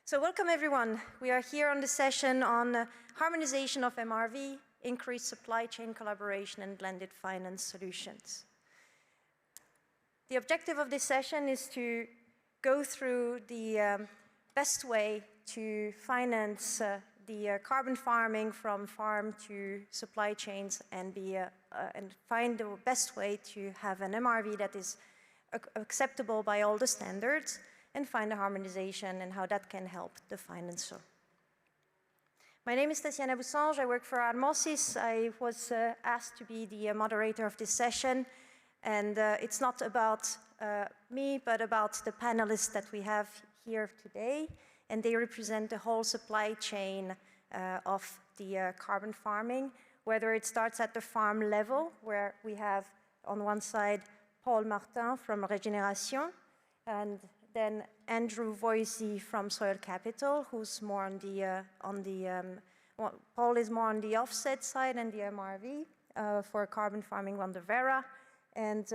So welcome everyone. We are here on the session on harmonization of MRV, increased supply chain collaboration and blended finance solutions. The objective of this session is to go through the best way to finance the carbon farming from farm to supply chains and find the best way to have an MRV that is acceptable by all the standards and find a harmonization and how that can help the financer. My name is Tatiana Boussange. I work for Armosis. I was asked to be the moderator of this session. And it's not about me, but about the panelists that we have here today. And they represent the whole supply chain of the carbon farming, whether it starts at the farm level, where we have on one side Paul Martin from Regeneration, and then Andrew Voisey from Soil Capital, who's more on the, Paul is more on the offset side and the MRV for carbon farming on the Verra. And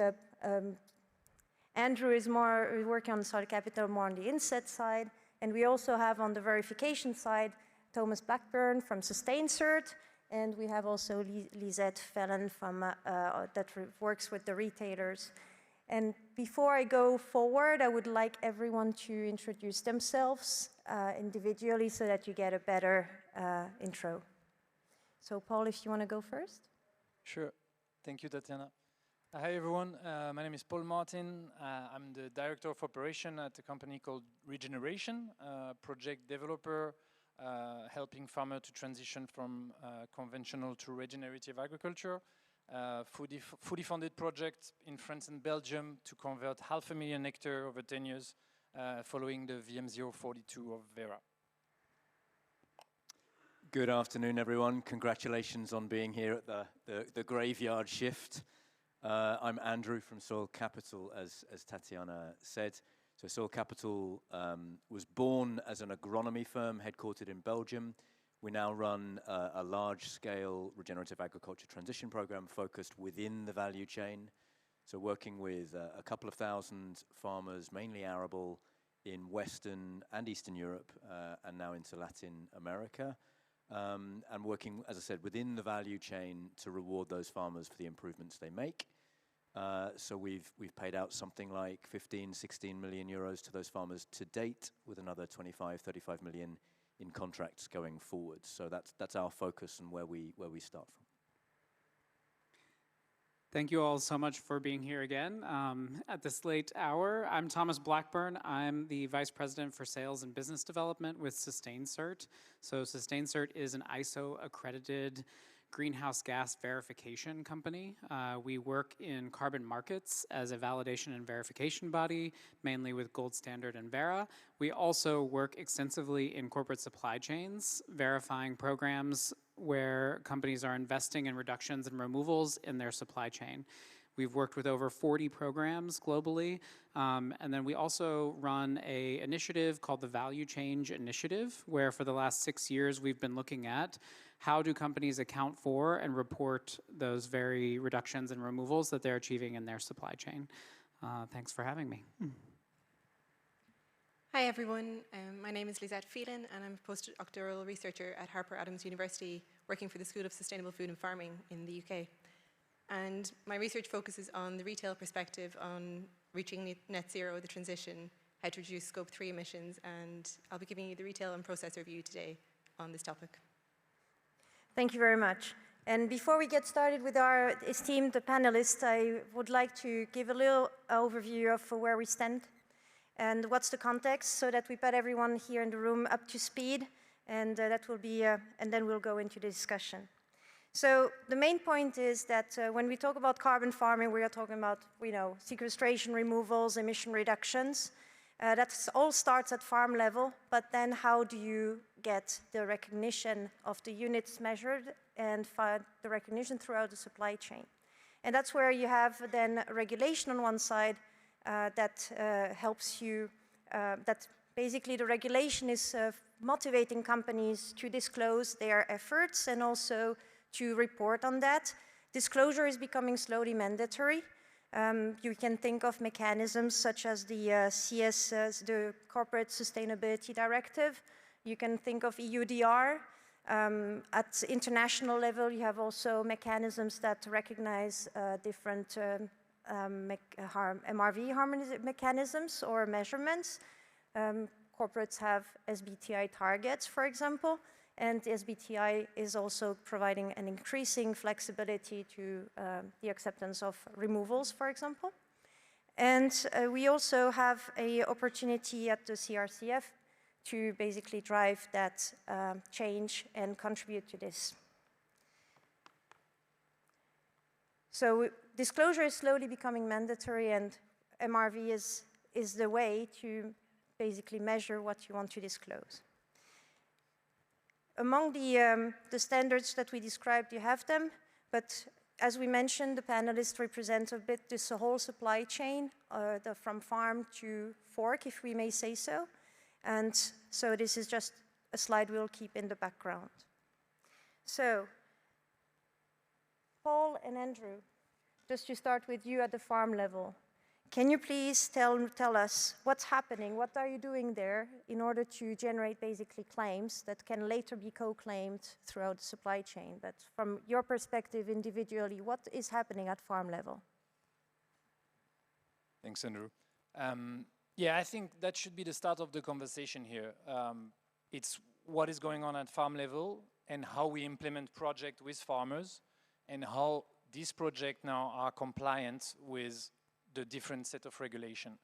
Andrew is more working on Soil Capital, more on the inset side. And we also have on the verification side, Thomas Blackburn from SustainCert. And we have also Lisette Fellen from, that works with the retailers. And before I go forward, I would like everyone to introduce themselves individually so that you get a better intro. So Paul, if you want to go first. Sure. Thank you, Tatiana. Hi, everyone. My name is Paul Martin. I'm the Director of Operation at a company called Regeneration, project developer, helping farmers to transition from conventional to regenerative agriculture. Fully funded project in France and Belgium to convert 500,000 hectares over 10 years following the VM042 of Verra. Good afternoon, everyone. Congratulations on being here at the graveyard shift. I'm Andrew from Soil Capital, as Tatiana said. So Soil Capital was born as an agronomy firm headquartered in Belgium. We now run a large-scale regenerative agriculture transition program focused within the value chain. So working with a couple of thousand farmers, mainly arable, in Western and Eastern Europe, and now into Latin America. And working, as I said, within the value chain to reward those farmers for the improvements they make. So we've paid out something like 15, 16 million euros to those farmers to date, with another 25, 35 million in contracts going forward. So that's our focus and where we start from. Thank you all so much for being here again at this late hour. I'm Thomas Blackburn. I'm the Vice President for Sales and Business Development with SustainCert. So SustainCert is an ISO accredited greenhouse gas verification company. We work in carbon markets as a validation and verification body, mainly with Gold Standard and Verra. We also work extensively in corporate supply chains, verifying programs where companies are investing in reductions and removals in their supply chain. We've worked with over 40 programs globally, and then we also run an initiative called the Value Change Initiative, where for the last 6 years we've been looking at how do companies account for and report those very reductions and removals that they're achieving in their supply chain. Thanks for having me. Hi everyone, my name is Lisette Phelan and I'm a postdoctoral researcher at Harper Adams University working for the School of Sustainable Food and Farming in the UK. And my research focuses on the retail perspective on reaching net zero, the transition, how to reduce scope 3 emissions, and I'll be giving you the retail and process review today on this topic. Thank you very much. And before we get started with our esteemed panelists, I would like to give a little overview of where we stand and what's the context so that we put everyone here in the room up to speed, and that will be, and then we'll go into the discussion. So the main point is that when we talk about carbon farming, we are talking about, sequestration, removals, emission reductions. That all starts at farm level, but then how do you get the recognition of the units measured and the recognition throughout the supply chain? And that's where you have then regulation on one side that helps you, that basically the regulation is motivating companies to disclose their efforts and also to report on that. Disclosure is becoming slowly mandatory. You can think of mechanisms such as the the Corporate Sustainability Directive. You can think of EUDR. At international level, you have also mechanisms that recognize different MRV mechanisms or measurements. Corporates have SBTi targets, for example, and SBTi is also providing an increasing flexibility to the acceptance of removals, for example. And we also have an opportunity at the CRCF to basically drive that change and contribute to this. So disclosure is slowly becoming mandatory, and MRV is the way to basically measure what you want to disclose. Among the standards that we described, you have them, but as we mentioned, the panelists represent a bit this whole supply chain, from farm to fork, if we may say so. And so this is just a slide we'll keep in the background. So, Paul and Andrew, just to start with you at the farm level, can you please tell us what's happening? What are you doing there in order to generate basically claims that can later be co-claimed throughout the supply chain? But from your perspective individually, what is happening at farm level? Thanks, Andrew. Yeah, I think that should be the start of the conversation here. It's what is going on at farm level and how we implement projects with farmers and how these projects now are compliant with the different set of regulation.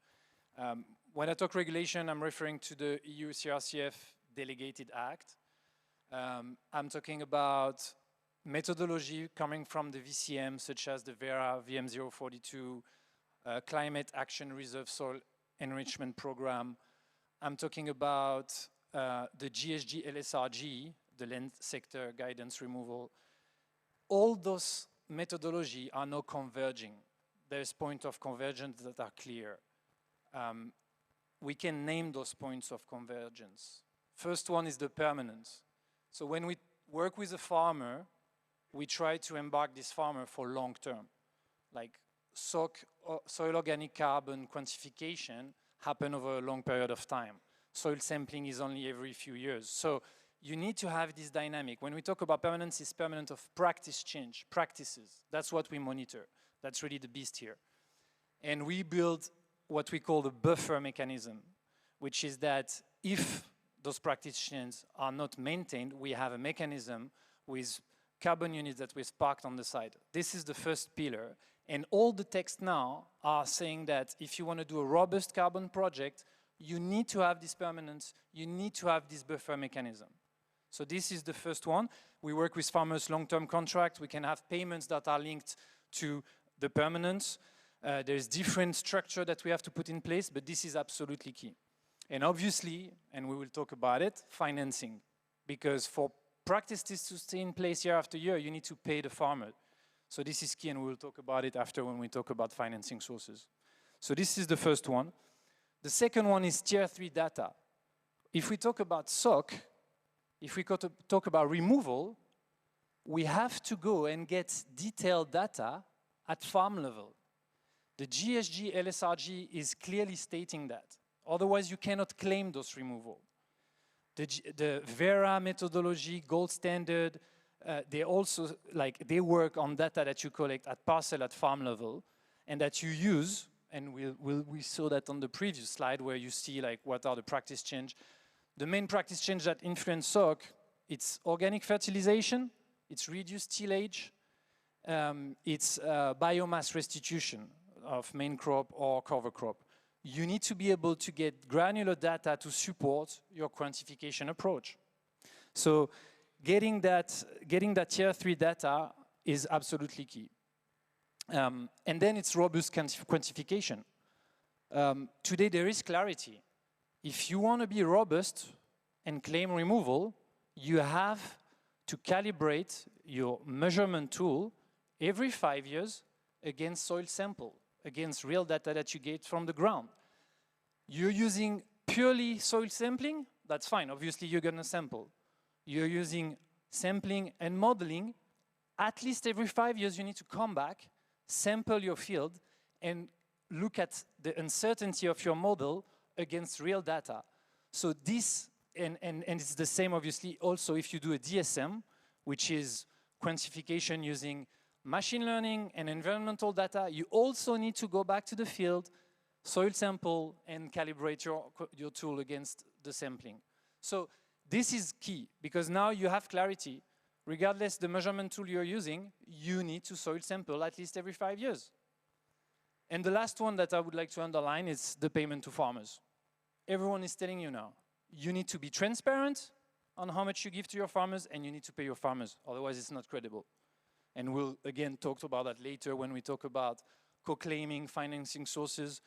When I talk regulation, I'm referring to the EU CRCF Delegated Act. I'm talking about methodology coming from the VCM, such as the Verra VM042, Climate Action Reserve Soil Enrichment Program. I'm talking about the GHG LSRG, the land sector guidance removal. All those methodologies are now converging. There's points of convergence that are clear. We can name those points of convergence. First one is the permanence. So when we work with a farmer, we try to embark this farmer for long term. Like soil organic carbon quantification happen over a long period of time. Soil sampling is only every few years. So you need to have this dynamic. When we talk about permanence, it's permanent of practice change, practices. That's what we monitor. That's really the beast here. And we build what we call the buffer mechanism, which is that if those practice changes are not maintained, we have a mechanism with carbon units that we've parked on the side. This is the first pillar. And all the texts now are saying that if you want to do a robust carbon project, you need to have this permanence, you need to have this buffer mechanism. So this is the first one. We work with farmers long-term contract. We can have payments that are linked to the permanence. There's different structure that we have to put in place, but this is absolutely key. And obviously, and we will talk about it, financing. Because for practices to stay in place year after year, you need to pay the farmer. So this is key, and we will talk about it after when we talk about financing sources. So this is the first one. The second one is tier 3 data. If we talk about SOC, if we talk about removal, we have to go and get detailed data at farm level. The GHG LSRG is clearly stating that. Otherwise, you cannot claim those removal. The Verra methodology, gold standard, they also, they work on data that you collect at parcel at farm level and that you use, and we saw that on the previous slide where you see what are the practice change. The main practice change that influence SOC, it's organic fertilization, it's reduced tillage, it's biomass restitution of main crop or cover crop. You need to be able to get granular data to support your quantification approach. So getting that tier 3 data is absolutely key. And then it's robust quantification. Today there is clarity. If you want to be robust and claim removal, you have to calibrate your measurement tool every 5 years against soil sample, against real data that you get from the ground. You're using purely soil sampling, that's fine, obviously you're gonna sample. You're using sampling and modeling, at least every 5 years you need to come back, sample your field, and look at the uncertainty of your model against real data. So this, and it's the same obviously also if you do a DSM, which is quantification using machine learning and environmental data, you also need to go back to the field, soil sample, and calibrate your tool against the sampling. So this is key, because now you have clarity. Regardless the measurement tool you're using, you need to soil sample at least every 5 years. And the last one that I would like to underline is the payment to farmers. Everyone is telling you now, you need to be transparent on how much you give to your farmers, and you need to pay your farmers, otherwise it's not credible. And we'll again talk about that later when we talk about co-claiming financing sources.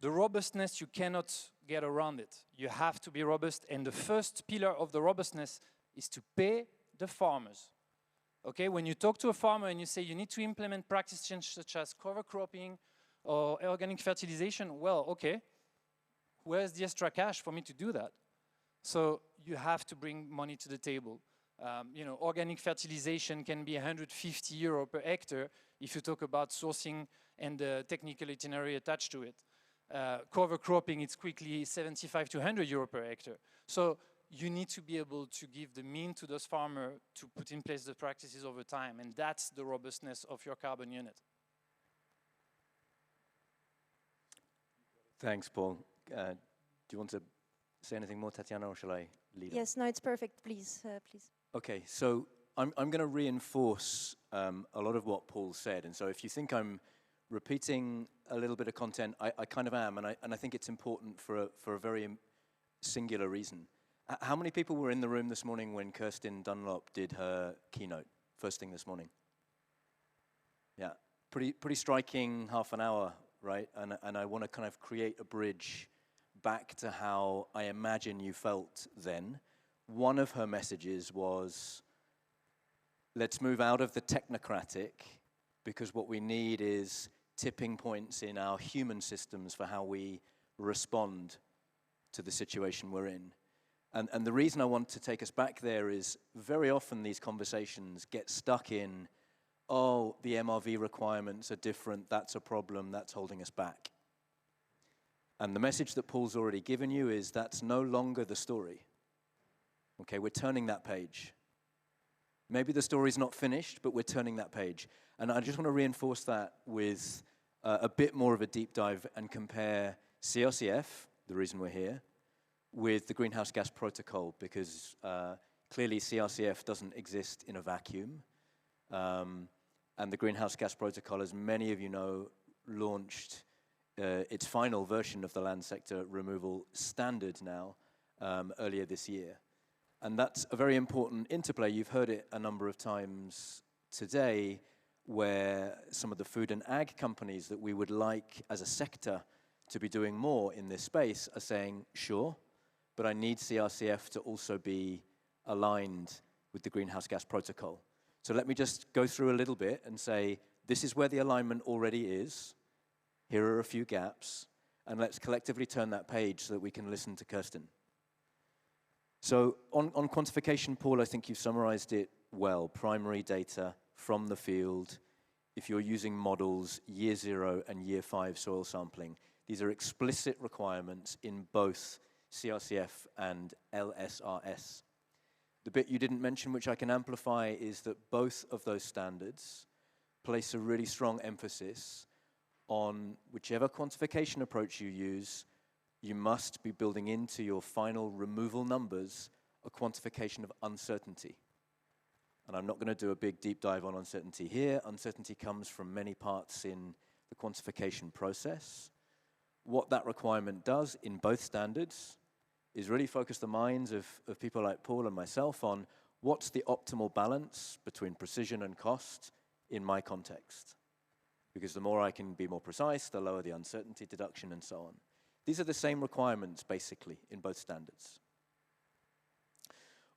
The robustness, you cannot get around it. You have to be robust, and the first pillar of the robustness is to pay the farmers. Okay, when you talk to a farmer and you say you need to implement practices such as cover cropping or organic fertilization, well, okay, where's the extra cash for me to do that? So you have to bring money to the table. You know, organic fertilization can be 150 euro per hectare if you talk about sourcing and the technical itinerary attached to it. Cover cropping, it's quickly 75 to 100 euro per hectare. So you need to be able to give the mean to those farmers to put in place the practices over time, and that's the robustness of your carbon unit. Thanks, Paul. Do you want to say anything more, Tatiana, or shall I lead on? Yes, no, it's perfect. Please, please. Okay, so I'm going to reinforce a lot of what Paul said. And so if you think I'm repeating a little bit of content, I kind of am. And I think it's important for a very singular reason. How many people were in the room this morning when Kirsten Dunlop did her keynote, first thing this morning? Yeah, pretty striking half an hour, right? And I want to kind of create a bridge back to how I imagine you felt then. One of her messages was, let's move out of the technocratic, because what we need is tipping points in our human systems for how we respond to the situation we're in. And the reason I want to take us back there is very often these conversations get stuck in, oh, the MRV requirements are different, that's a problem, that's holding us back. And the message that Paul's already given you is that's no longer the story. Okay, we're turning that page. Maybe the story's not finished, but we're turning that page. And I just want to reinforce that with a bit more of a deep dive and compare CRCF, the reason we're here, with the Greenhouse Gas Protocol, because clearly CRCF doesn't exist in a vacuum. And the Greenhouse Gas Protocol, as many of you know, launched its final version of the land sector removal standard now earlier this year. And that's a very important interplay. You've heard it a number of times today, where some of the food and ag companies that we would like as a sector to be doing more in this space are saying, sure, but I need CRCF to also be aligned with the Greenhouse Gas Protocol. So let me just go through a little bit and say, this is where the alignment already is. Here are a few gaps, and let's collectively turn that page so that we can listen to Kirsten. So on quantification, Paul, I think you've summarized it well. Primary data from the field. If you're using models, year 0 and year 5 soil sampling, these are explicit requirements in both CRCF and LSRS. The bit you didn't mention, which I can amplify, is that both of those standards place a really strong emphasis on whichever quantification approach you use, you must be building into your final removal numbers a quantification of uncertainty. And I'm not going to do a big deep dive on uncertainty here. Uncertainty comes from many parts in the quantification process. What that requirement does in both standards is really focus the minds of people like Paul and myself on what's the optimal balance between precision and cost in my context. Because the more I can be more precise, the lower the uncertainty deduction and so on. These are the same requirements, basically, in both standards.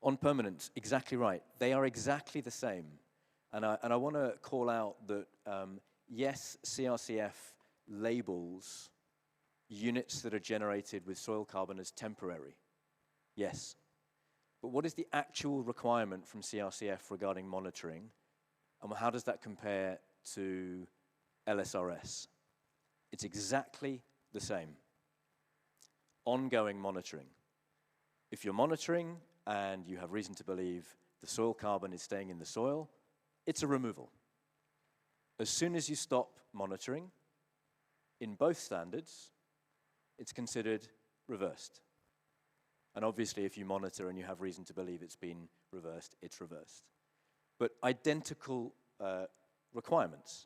On permanence, exactly right. They are exactly the same. And I want to call out that, yes, CRCF labels units that are generated with soil carbon as temporary. Yes. But what is the actual requirement from CRCF regarding monitoring? And how does that compare to LSRS? It's exactly the same. Ongoing monitoring. If you're monitoring and you have reason to believe the soil carbon is staying in the soil, it's a removal. As soon as you stop monitoring, in both standards, it's considered reversed. And obviously, if you monitor and you have reason to believe it's been reversed, it's reversed. But identical requirements.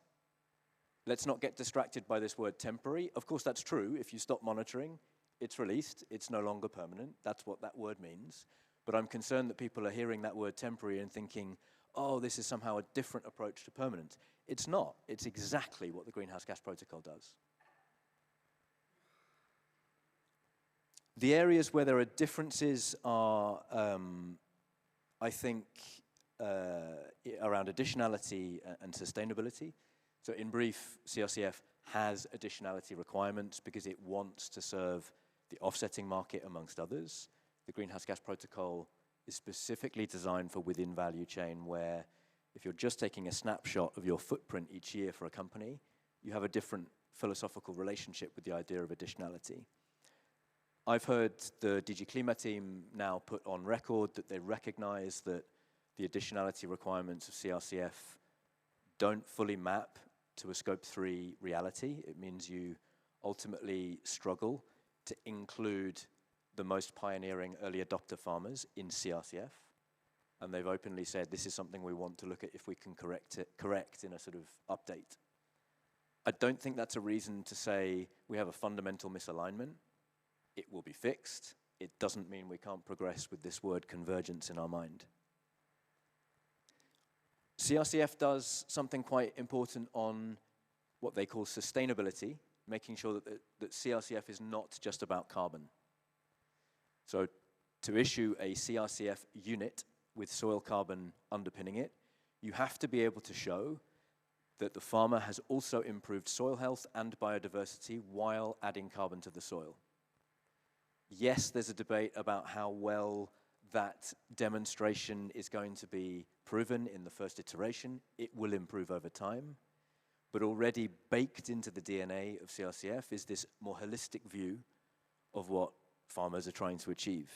Let's not get distracted by this word temporary. Of course, that's true. If you stop monitoring, it's released. It's no longer permanent. That's what that word means. But I'm concerned that people are hearing that word temporary and thinking, oh, this is somehow a different approach to permanent. It's not. It's exactly what the Greenhouse Gas Protocol does. The areas where there are differences are, I think, around additionality and sustainability. So in brief, CRCF has additionality requirements because it wants to serve the offsetting market amongst others. The Greenhouse Gas Protocol is specifically designed for within value chain, where if you're just taking a snapshot of your footprint each year for a company, you have a different philosophical relationship with the idea of additionality. I've heard the DG Klima team now put on record that they recognize that the additionality requirements of CRCF don't fully map to a Scope 3 reality. It means you ultimately struggle to include the most pioneering early adopter farmers in CRCF. And they've openly said this is something we want to look at if we can correct in a sort of update. I don't think that's a reason to say we have a fundamental misalignment. It will be fixed. It doesn't mean we can't progress with this word convergence in our mind. CRCF does something quite important on what they call sustainability, making sure that CRCF is not just about carbon. So to issue a CRCF unit with soil carbon underpinning it, you have to be able to show that the farmer has also improved soil health and biodiversity while adding carbon to the soil. Yes, there's a debate about how well that demonstration is going to be proven in the first iteration. It will improve over time. But already baked into the DNA of CRCF is this more holistic view of what farmers are trying to achieve.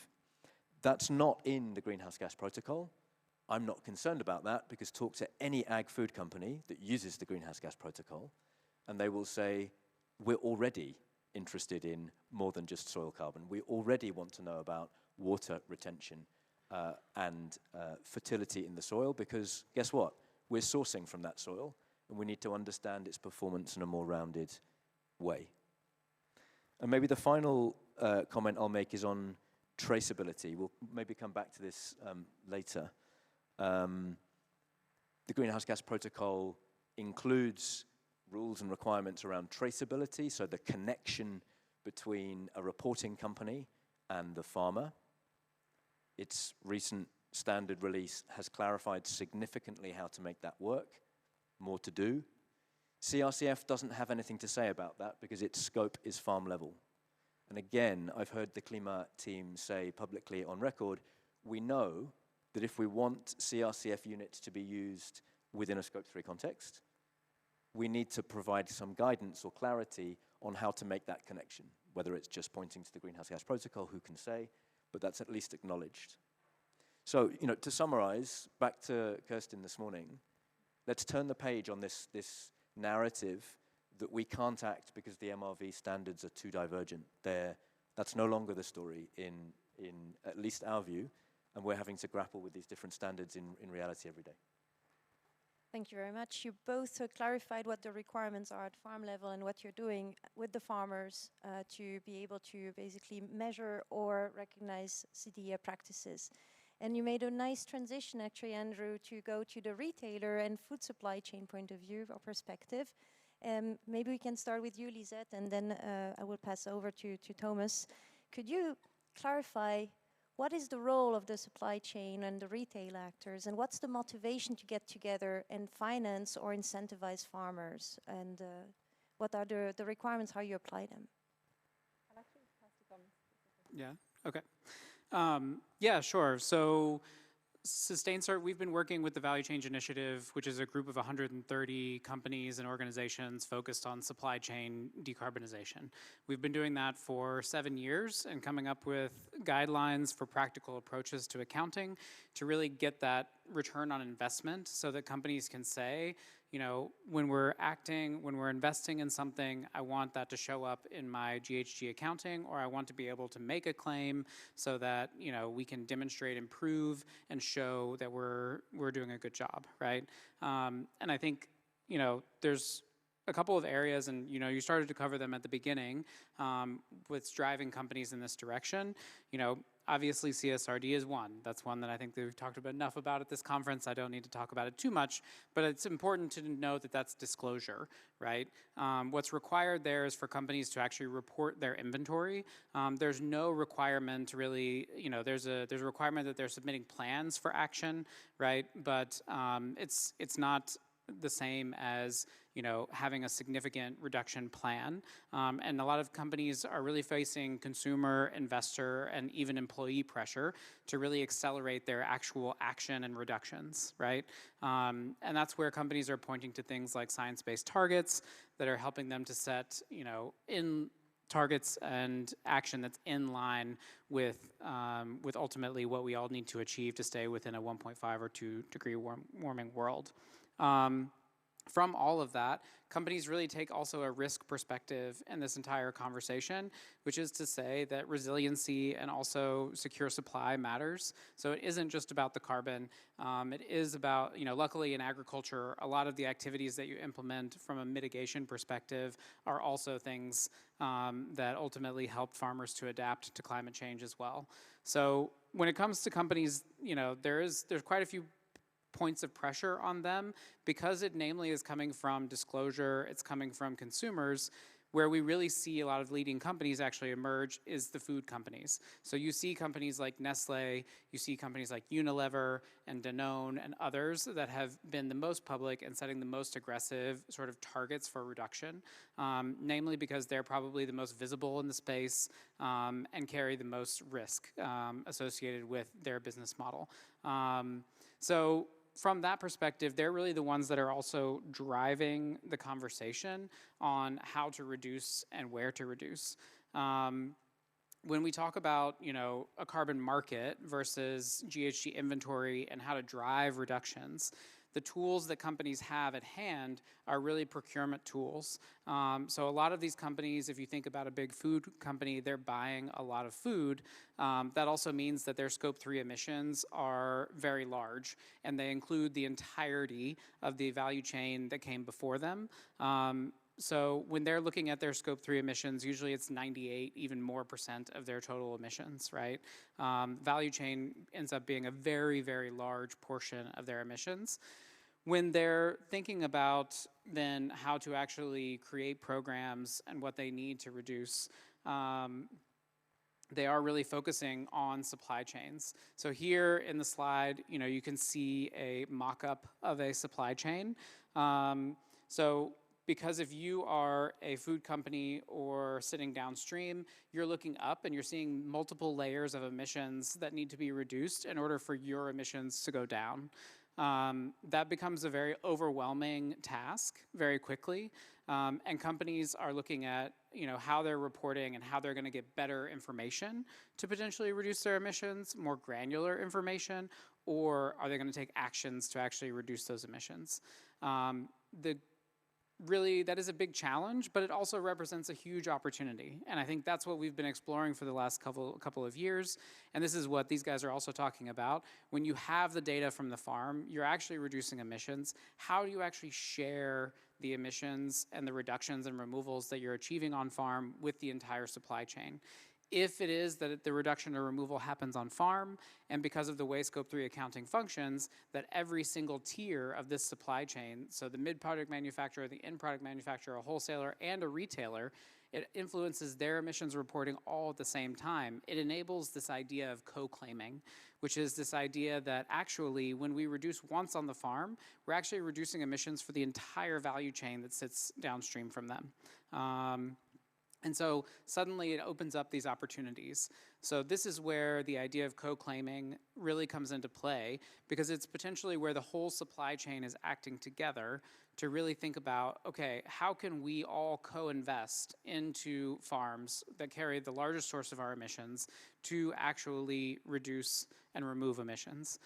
That's not in the Greenhouse Gas Protocol. I'm not concerned about that because talk to any ag food company that uses the Greenhouse Gas Protocol and they will say, we're already interested in more than just soil carbon. We already want to know about water retention and fertility in the soil because guess what? We're sourcing from that soil and we need to understand its performance in a more rounded way. And maybe the final comment I'll make is on traceability. We'll maybe come back to this later. The Greenhouse Gas Protocol includes rules and requirements around traceability, so the connection between a reporting company and the farmer. Its recent standard release has clarified significantly how to make that work. More to do. CRCF doesn't have anything to say about that because its scope is farm level. And again, I've heard the Klima team say publicly on record, we know that if we want CRCF units to be used within a Scope 3 context, we need to provide some guidance or clarity on how to make that connection, whether it's just pointing to the Greenhouse Gas Protocol, who can say, but that's at least acknowledged. So, to summarize, back to Kirsten this morning, let's turn the page on this narrative that we can't act because the MRV standards are too divergent. That's no longer the story in at least our view, and we're having to grapple with these different standards in reality every day. Thank you very much. You both clarified what the requirements are at farm level and what you're doing with the farmers to be able to basically measure or recognize CDA practices. And you made a nice transition, actually, Andrew, to go to the retailer and food supply chain point of view or perspective. Maybe we can start with you, Lisette, and then I will pass over to Thomas. Could you clarify what is the role of the supply chain and the retail actors, and what's the motivation to get together and finance or incentivize farmers, and what are the requirements, how you apply them? I'll actually pass to Thomas. Yeah, okay. Yeah, sure. So SustainCert, we've been working with the Value Change Initiative, which is a group of 130 companies and organizations focused on supply chain decarbonization. We've been doing that for 7 years and coming up with guidelines for practical approaches to accounting to really get that return on investment so that companies can say, you know, when we're investing in something, I want that to show up in my GHG accounting, or I want to be able to make a claim so that, you know, we can demonstrate, improve, and show that we're doing a good job, right? And I think, you know, there's a couple of areas, and you know, you started to cover them at the beginning, with driving companies in this direction. You know, obviously CSRD is one. That's one that I think that we've talked about enough about at this conference. I don't need to talk about it too much, but it's important to note that that's disclosure, right? What's required there is for companies to actually report their inventory. There's no requirement really, you know, there's a requirement that they're submitting plans for action, right? But it's not the same as, you know, having a significant reduction plan. And a lot of companies are really facing consumer, investor, and even employee pressure to really accelerate their actual action and reductions, right? And that's where companies are pointing to things like science-based targets that are helping them to set, you know, in targets and action that's in line with ultimately what we all need to achieve to stay within a 1.5 or 2 degree warming world. From all of that, companies really take also a risk perspective in this entire conversation, which is to say that resiliency and also secure supply matters. So it isn't just about the carbon. It is about, you know, luckily in agriculture, a lot of the activities that you implement from a mitigation perspective are also things that ultimately help farmers to adapt to climate change as well. So when it comes to companies, you know, there's quite a few points of pressure on them because it namely is coming from disclosure, it's coming from consumers. Where we really see a lot of leading companies actually emerge is the food companies. So you see companies like Nestle, you see companies like Unilever and Danone and others that have been the most public and setting the most aggressive sort of targets for reduction, namely because they're probably the most visible in the space and carry the most risk associated with their business model. So from that perspective, they're really the ones that are also driving the conversation on how to reduce and where to reduce. When we talk about, you know, a carbon market versus GHG inventory and how to drive reductions, the tools that companies have at hand are really procurement tools. So a lot of these companies, if you think about a big food company, they're buying a lot of food. That also means that their scope 3 emissions are very large, and they include the entirety of the value chain that came before them. So when they're looking at their scope 3 emissions, usually it's 98, even more % of their total emissions, right? Value chain ends up being a very, very large portion of their emissions. When they're thinking about then how to actually create programs and what they need to reduce, they are really focusing on supply chains. So here in the slide, you know, you can see a mock-up of a supply chain. Because if you are a food company or sitting downstream, you're looking up and you're seeing multiple layers of emissions that need to be reduced in order for your emissions to go down. That becomes a very overwhelming task very quickly. And companies are looking at, you know, how they're reporting and how they're going to get better information to potentially reduce their emissions, more granular information, or are they going to take actions to actually reduce those emissions? Really, that is a big challenge, but it also represents a huge opportunity. And I think that's what we've been exploring for the last couple of years. And this is what these guys are also talking about. When you have the data from the farm, you're actually reducing emissions. How do you actually share the emissions and the reductions and removals that you're achieving on farm with the entire supply chain? If it is that the reduction or removal happens on farm, and because of the way Scope 3 accounting functions, that every single tier of this supply chain, so the mid-product manufacturer, the end-product manufacturer, a wholesaler, and a retailer, it influences their emissions reporting all at the same time. It enables this idea of co-claiming, which is this idea that actually when we reduce once on the farm, we're actually reducing emissions for the entire value chain that sits downstream from them. And so suddenly it opens up these opportunities. So this is where the idea of co-claiming really comes into play, because it's potentially where the whole supply chain is acting together to really think about, okay, how can we all co-invest into farms that carry the largest source of our emissions to actually reduce and remove emissions?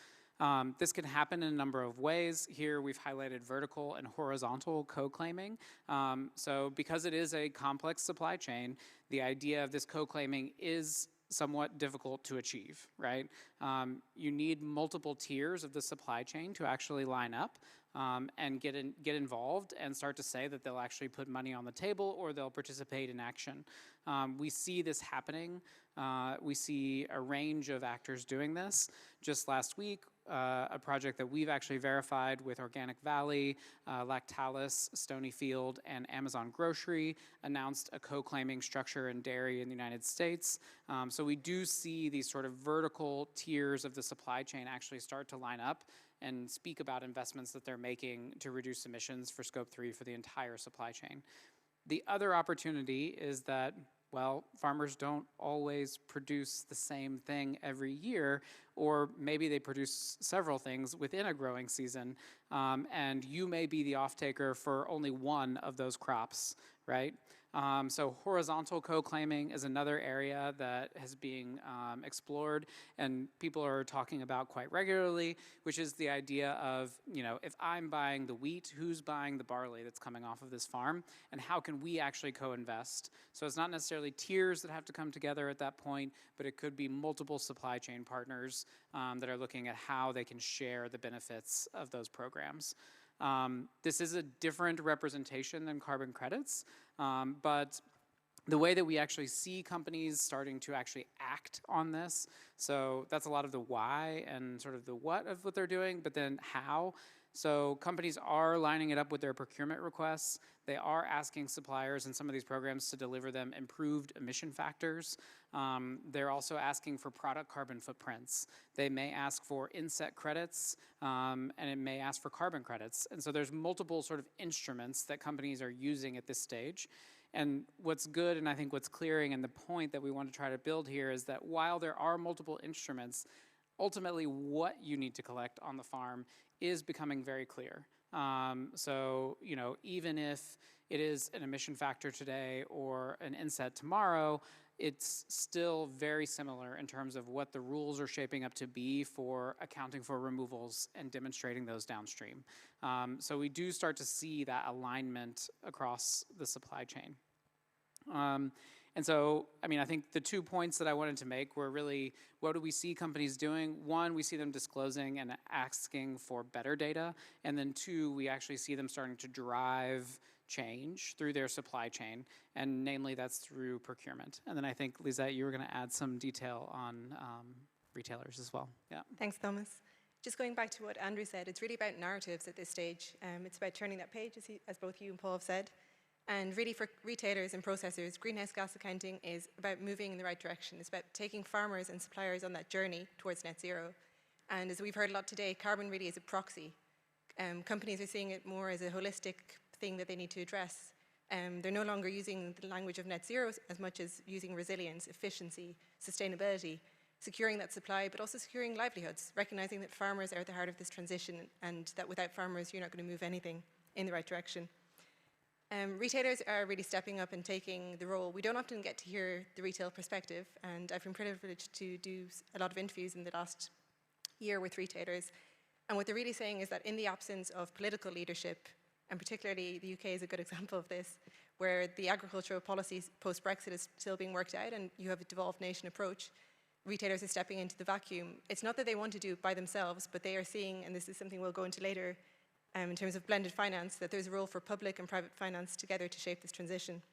This can happen in a number of ways. Here we've highlighted vertical and horizontal co-claiming. So because it is a complex supply chain, the idea of this co-claiming is somewhat difficult to achieve, right? You need multiple tiers of the supply chain to actually line up and get involved and start to say that they'll actually put money on the table or they'll participate in action. We see this happening. We see a range of actors doing this. Just last week, a project that we've actually verified with Organic Valley, Lactalis, Stonyfield, and Amazon Grocery announced a co-claiming structure in dairy in the United States. So we do see these sort of vertical tiers of the supply chain actually start to line up and speak about investments that they're making to reduce emissions for Scope 3 for the entire supply chain. The other opportunity is that, well, farmers don't always produce the same thing every year, or maybe they produce several things within a growing season, and you may be the off-taker for only one of those crops, right? So horizontal co-claiming is another area that is being explored and people are talking about quite regularly, which is the idea of, you know, if I'm buying the wheat, who's buying the barley that's coming off of this farm, and how can we actually co-invest? So it's not necessarily tiers that have to come together at that point, but it could be multiple supply chain partners that are looking at how they can share the benefits of those programs. This is a different representation than carbon credits, but the way that we actually see companies starting to actually act on this, so that's a lot of the why and sort of the what of what they're doing, but then how. So companies are lining it up with their procurement requests. They are asking suppliers in some of these programs to deliver them improved emission factors. They're also asking for product carbon footprints. They may ask for inset credits, and it may ask for carbon credits. And so there's multiple sort of instruments that companies are using at this stage. And what's good, and I think what's clearing, and the point that we want to try to build here is that while there are multiple instruments, ultimately what you need to collect on the farm is becoming very clear. So, you know, even if it is an emission factor today or an inset tomorrow, it's still very similar in terms of what the rules are shaping up to be for accounting for removals and demonstrating those downstream. So we do start to see that alignment across the supply chain. And so, I mean, I think the 2 points that I wanted to make were really, what do we see companies doing? One, we see them disclosing and asking for better data. And then 2, we actually see them starting to drive change through their supply chain. And namely, that's through procurement. And then I think, Lisette, you were going to add some detail on retailers as well. Yeah. Thanks, Thomas. Just going back to what Andrew said, it's really about narratives at this stage. It's about turning that page, as both you and Paul have said. And really for retailers and processors, greenhouse gas accounting is about moving in the right direction. It's about taking farmers and suppliers on that journey towards net zero. And as we've heard a lot today, carbon really is a proxy. Companies are seeing it more as a holistic thing that they need to address. They're no longer using the language of net zero as much as using resilience, efficiency, sustainability, securing that supply, but also securing livelihoods, recognizing that farmers are at the heart of this transition and that without farmers, you're not going to move anything in the right direction. Retailers are really stepping up and taking the role. We don't often get to hear the retail perspective, and I've been privileged to do a lot of interviews in the last year with retailers. And what they're really saying is that in the absence of political leadership, and particularly the UK is a good example of this, where the agricultural policies post-Brexit is still being worked out and you have a devolved nation approach, retailers are stepping into the vacuum. It's not that they want to do it by themselves, but they are seeing, and this is something we'll go into later, in terms of blended finance, that there's a role for public and private finance together to shape this transition.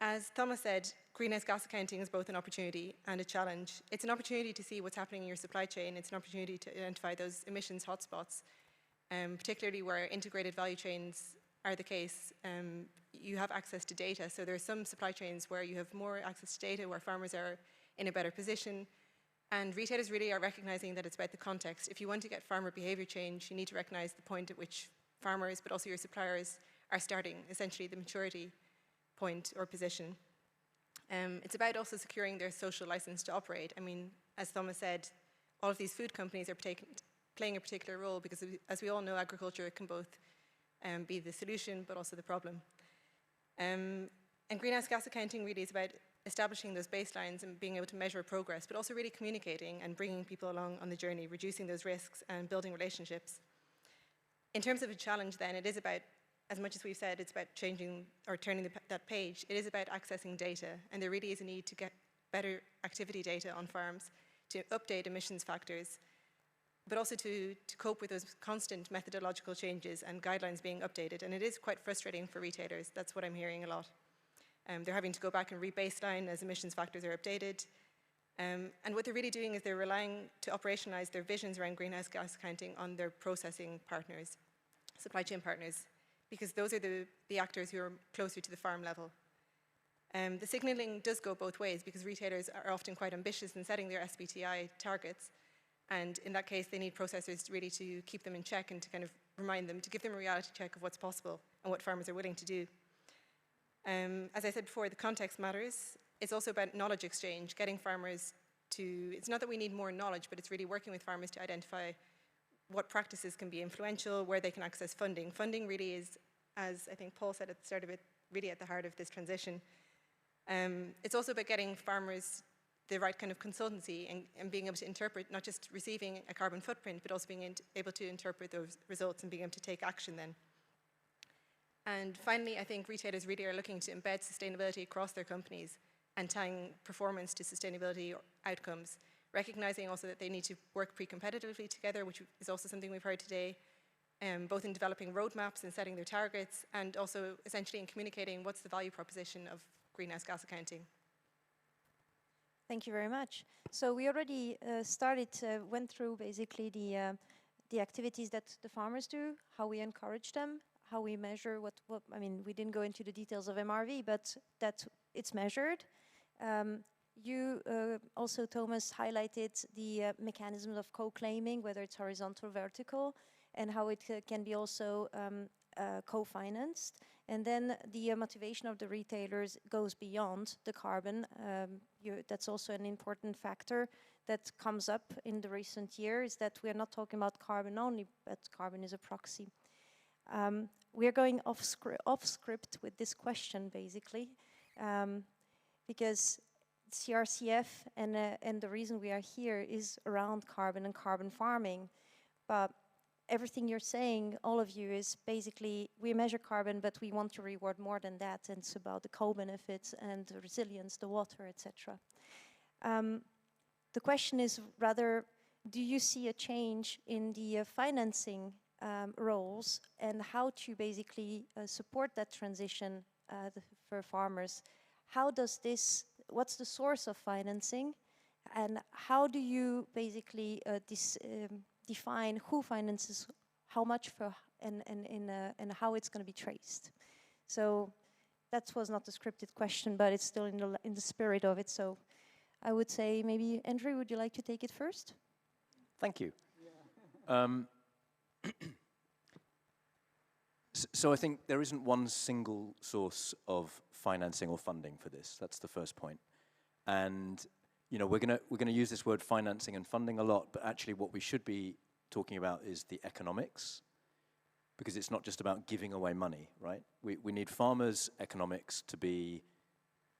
As Thomas said, greenhouse gas accounting is both an opportunity and a challenge. It's an opportunity to see what's happening in your supply chain. It's an opportunity to identify those emissions hotspots, particularly where integrated value chains are the case. You have access to data. So there are some supply chains where you have more access to data, where farmers are in a better position. And retailers really are recognizing that it's about the context. If you want to get farmer behavior change, you need to recognize the point at which farmers, but also your suppliers, are starting, essentially the maturity point or position. It's about also securing their social license to operate. I mean, as Thomas said, all of these food companies are playing a particular role because, as we all know, agriculture can both be the solution but also the problem. And greenhouse gas accounting really is about establishing those baselines and being able to measure progress, but also really communicating and bringing people along on the journey, reducing those risks and building relationships. In terms of a challenge then, it is about, as much as we've said, it's about changing or turning that page, it is about accessing data, and there really is a need to get better activity data on farms, to update emissions factors, but also to cope with those constant methodological changes and guidelines being updated. And it is quite frustrating for retailers. That's what I'm hearing a lot. They're having to go back and re-baseline as emissions factors are updated. And what they're really doing is they're relying to operationalize their visions around greenhouse gas accounting on their processing partners, supply chain partners, because those are the actors who are closer to the farm level. The signalling does go both ways because retailers are often quite ambitious in setting their SBTi targets. And in that case, they need processors really to keep them in check and to kind of remind them, to give them a reality check of what's possible and what farmers are willing to do. As I said before, the context matters. It's also about knowledge exchange, getting farmers to, it's not that we need more knowledge, but it's really working with farmers to identify what practices can be influential, where they can access funding. Funding really is, as I think Paul said at the start of it, really at the heart of this transition. It's also about getting farmers the right kind of consultancy and being able to interpret, not just receiving a carbon footprint, but also being able to interpret those results and being able to take action then. And finally, I think retailers really are looking to embed sustainability across their companies and tying performance to sustainability outcomes, recognizing also that they need to work pre-competitively together, which is also something we've heard today, both in developing roadmaps and setting their targets, and also essentially in communicating what's the value proposition of greenhouse gas accounting. Thank you very much. So we already went through basically the activities that the farmers do, how we encourage them, how we measure I mean, we didn't go into the details of MRV, but that it's measured. You also, Thomas, highlighted the mechanisms of co-claiming, whether it's horizontal or vertical, and how it can be also co-financed. And then the motivation of the retailers goes beyond the carbon. That's also an important factor that comes up in the recent years, that we're not talking about carbon only, but carbon is a proxy. We're going off script with this question, basically, because CRCF and the reason we are here is around carbon and carbon farming. But everything you're saying, all of you, is basically we measure carbon, but we want to reward more than that. And it's about the co-benefits and the resilience, the water, etc. The question is rather, do you see a change in the financing roles and how to basically support that transition for farmers? How does this, what's the source of financing, and how do you basically define who finances how much for and how it's going to be traced? So that was not a scripted question, but it's still in the spirit of it. So I would say maybe Andrew, would you like to take it first? Thank you. Yeah. So I think there isn't one single source of financing or funding for this. That's the first point. And you know, we're gonna use this word financing and funding a lot, but actually what we should be talking about is the economics, because it's not just about giving away money, right? We need farmers' economics to be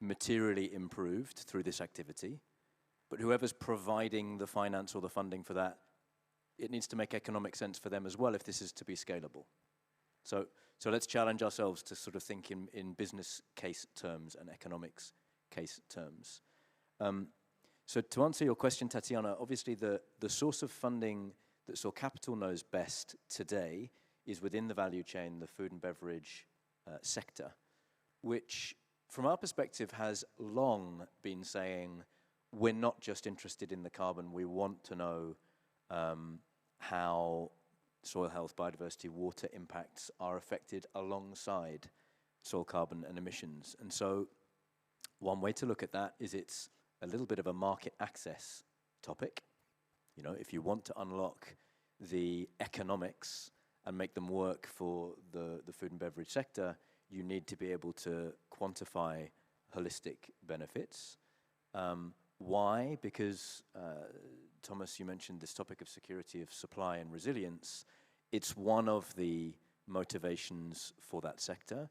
materially improved through this activity, but whoever's providing the finance or the funding for that, it needs to make economic sense for them as well if this is to be scalable. So let's challenge ourselves to sort of think in business case terms and economics case terms. So to answer your question, Tatiana, obviously the source of funding that Soil Capital knows best today is within the value chain, the food and beverage sector, which from our perspective has long been saying, we're not just interested in the carbon, we want to know how soil health, biodiversity, water impacts are affected alongside soil carbon and emissions. And so one way to look at that is it's a little bit of a market access topic. You know, if you want to unlock the economics and make them work for the food and beverage sector, you need to be able to quantify holistic benefits. Why? Because, Thomas, you mentioned this topic of security of supply and resilience. It's one of the motivations for that sector,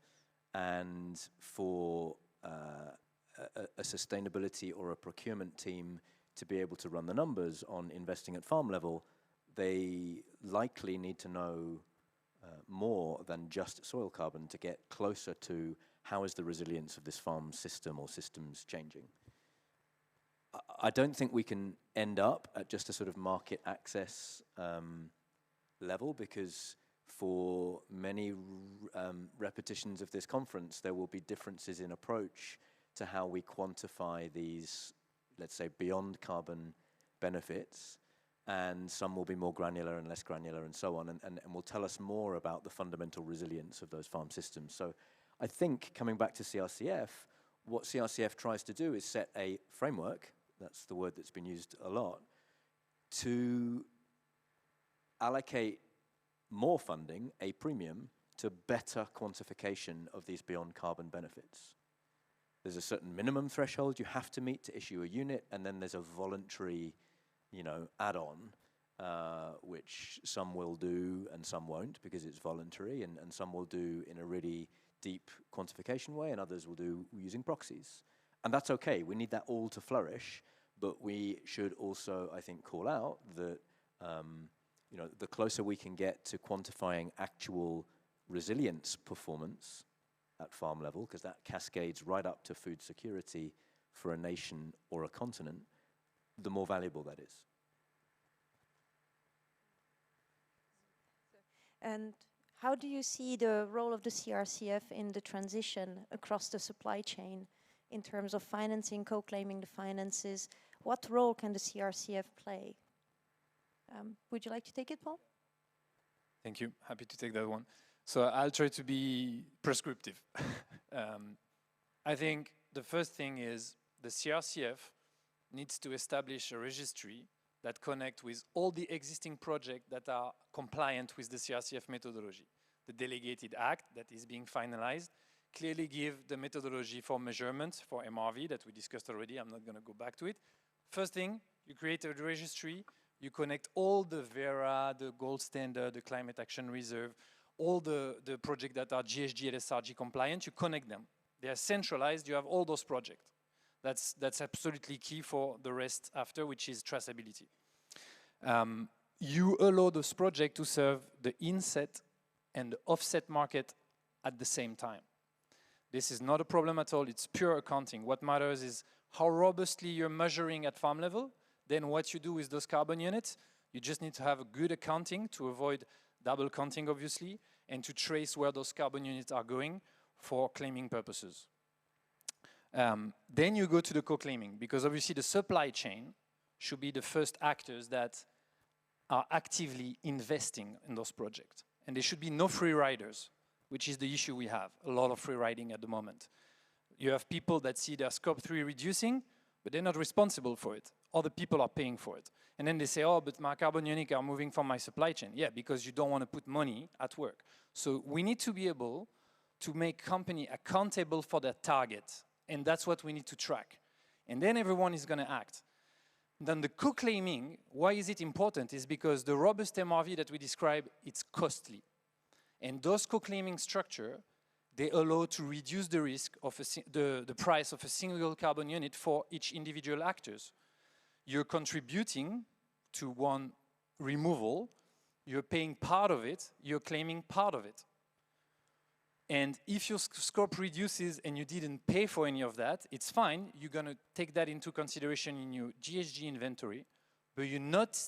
and for a sustainability or a procurement team to be able to run the numbers on investing at farm level, they likely need to know more than just soil carbon to get closer to how is the resilience of this farm system or systems changing. I don't think we can end up at just a sort of market access level, because for many repetitions of this conference, there will be differences in approach to how we quantify these, let's say, beyond carbon benefits, and some will be more granular and less granular and so on, and will tell us more about the fundamental resilience of those farm systems. So I think, coming back to CRCF, what CRCF tries to do is set a framework, that's the word that's been used a lot, to allocate more funding, a premium, to better quantification of these beyond carbon benefits. There's a certain minimum threshold you have to meet to issue a unit, and then there's a voluntary, add-on, which some will do and some won't because it's voluntary, and some will do in a really deep quantification way, and others will do using proxies. And that's okay, we need that all to flourish, but we should also, I think, call out that the closer we can get to quantifying actual resilience performance at farm level, because that cascades right up to food security for a nation or a continent, the more valuable that is. And how do you see the role of the CRCF in the transition across the supply chain in terms of financing, co-claiming the finances? What role can the CRCF play? Would you like to take it, Paul? Thank you. Happy to take that one. So I'll try to be prescriptive. I think the first thing is the CRCF needs to establish a registry that connects with all the existing projects that are compliant with the CRCF methodology. The delegated act that is being finalized clearly give the methodology for measurement for MRV that we discussed already. I'm not going to go back to it. First thing, you create a registry, you connect all the Verra, the gold standard, the climate action reserve, all the projects that are GHG and SRG compliant, you connect them. They are centralized, you have all those projects. That's absolutely key for the rest after, which is traceability. You allow those projects to serve the inset and the offset market at the same time. This is not a problem at all, it's pure accounting. What matters is how robustly you're measuring at farm level, then what you do with those carbon units. You just need to have a good accounting to avoid double counting, obviously, and to trace where those carbon units are going for claiming purposes. Then you go to the co-claiming, because obviously the supply chain should be the first actors that are actively investing in those projects. And there should be no free riders, which is the issue we have, a lot of free riding at the moment. You have people that see their scope 3 reducing, but they're not responsible for it. Other people are paying for it. And then they say, oh, but my carbon units are moving from my supply chain. Yeah, because you don't want to put money at work. So we need to be able to make company accountable for their target. And that's what we need to track. And then everyone is going to act. Then the co-claiming, why is it important? Is because the robust MRV that we described, it's costly. And those co-claiming structure, they allow to reduce the risk of the price of a single carbon unit for each individual actors. You're contributing to one removal, you're paying part of it, you're claiming part of it. And if your scope reduces and you didn't pay for any of that, it's fine. You're going to take that into consideration in your GHG inventory, but you're not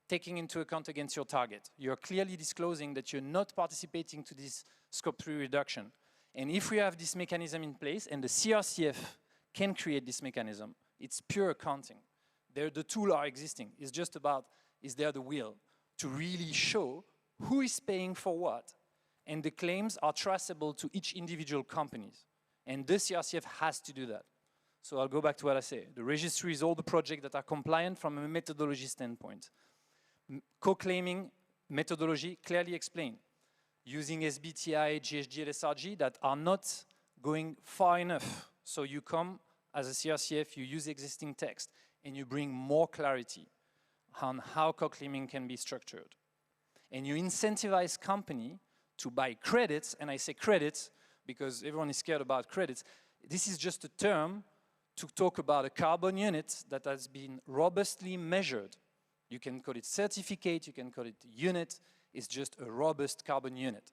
taking into account against your target. You're clearly disclosing that you're not participating to this scope 3 reduction. And if we have this mechanism in place, and the CRCF can create this mechanism, it's pure accounting. The tools are existing. It's just about, is there the will to really show who is paying for what? And the claims are traceable to each individual companies. And the CRCF has to do that. So I'll go back to what I say. The registry is all the projects that are compliant from a methodology standpoint. Co-claiming methodology clearly explained. Using SBTi, GHG, and SRG that are not going far enough. So you come as a CRCF, you use existing text, and you bring more clarity on how co-claiming can be structured. And you incentivize company to buy credits, and I say credits because everyone is scared about credits. This is just a term to talk about a carbon unit that has been robustly measured. You can call it certificate, you can call it unit, it's just a robust carbon unit.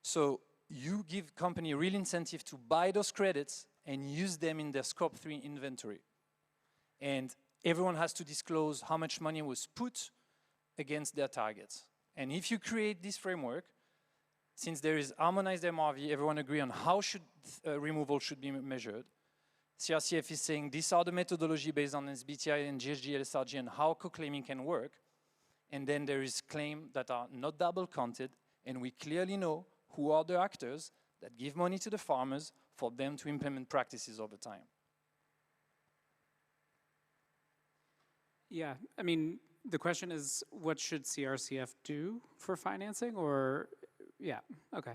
So you give company real incentive to buy those credits and use them in their scope 3 inventory. And everyone has to disclose how much money was put against their targets. And if you create this framework, since there is harmonized MRV, everyone agree on how should removal should be measured. CRCF is saying these are the methodology based on SBTi and GHG LSRG and how co-claiming can work. And then there is claims that are not double counted, and we clearly know who are the actors that give money to the farmers for them to implement practices over time. Yeah, I mean, the question is, what should CRCF do for financing, or, yeah, okay.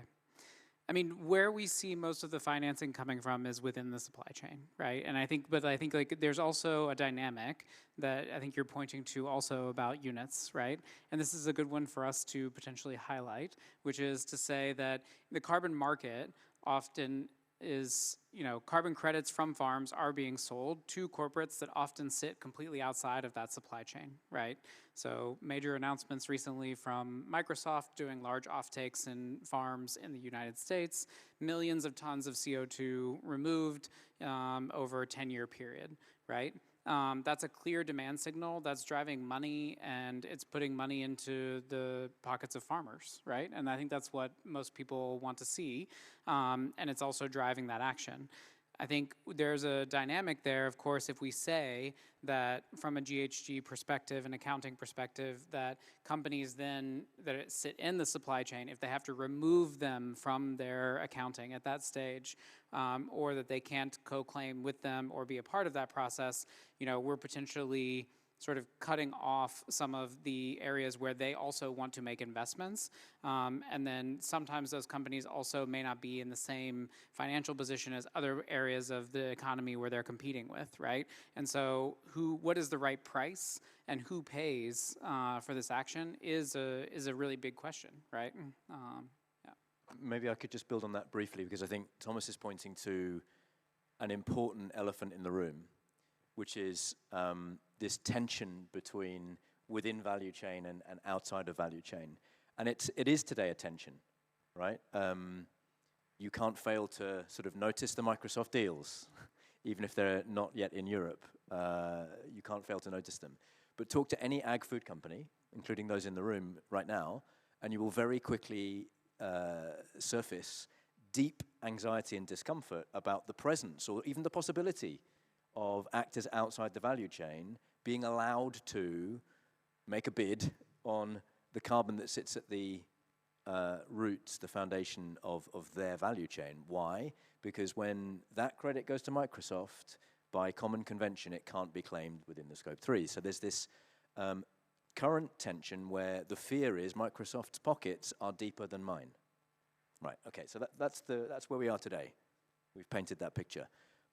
I mean, where we see most of the financing coming from is within the supply chain, right? And I think like there's also a dynamic that I think you're pointing to also about units, right? And this is a good one for us to potentially highlight, which is to say that the carbon market often is, you know, carbon credits from farms are being sold to corporates that often sit completely outside of that supply chain, right? So major announcements recently from Microsoft doing large offtakes in farms in the United States, millions of tons of CO2 removed over a 10-year period, right? That's a clear demand signal that's driving money, and it's putting money into the pockets of farmers, right? And I think that's what most people want to see, and it's also driving that action. I think there's a dynamic there, of course, if we say that from a GHG perspective and accounting perspective, that companies then that sit in the supply chain, if they have to remove them from their accounting at that stage, or that they can't co-claim with them or be a part of that process, you know, we're potentially sort of cutting off some of the areas where they also want to make investments. And then sometimes those companies also may not be in the same financial position as other areas of the economy where they're competing with, right? And so what is the right price and who pays for this action is a really big question, right? Yeah. Maybe I could just build on that briefly, because I think Thomas is pointing to an important elephant in the room, which is this tension between within value chain and outside of value chain. And it is today a tension, right? You can't fail to sort of notice the Microsoft deals, even if they're not yet in Europe. You can't fail to notice them. But talk to any ag food company, including those in the room right now, and you will very quickly surface deep anxiety and discomfort about the presence or even the possibility of actors outside the value chain being allowed to make a bid on the carbon that sits at the roots, the foundation of their value chain. Why? Because when that credit goes to Microsoft, by common convention, it can't be claimed within the scope 3. So there's this current tension where the fear is Microsoft's pockets are deeper than mine. Right, okay, so that's where we are today. We've painted that picture.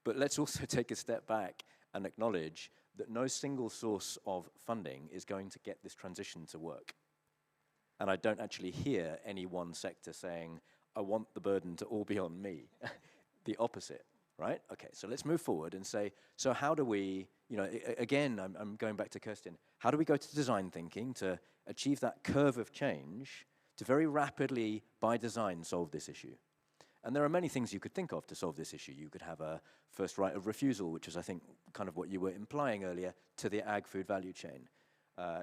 But let's also take a step back and acknowledge that no single source of funding is going to get this transition to work. And I don't actually hear any one sector saying, I want the burden to all be on me. The opposite, right? Okay, so let's move forward and say, so how do we, you know, again, I'm going back to Kirsten, how do we go to design thinking to achieve that curve of change to very rapidly, by design, solve this issue? And there are many things you could think of to solve this issue. You could have a first right of refusal, which is, I think, kind of what you were implying earlier, to the ag food value chain.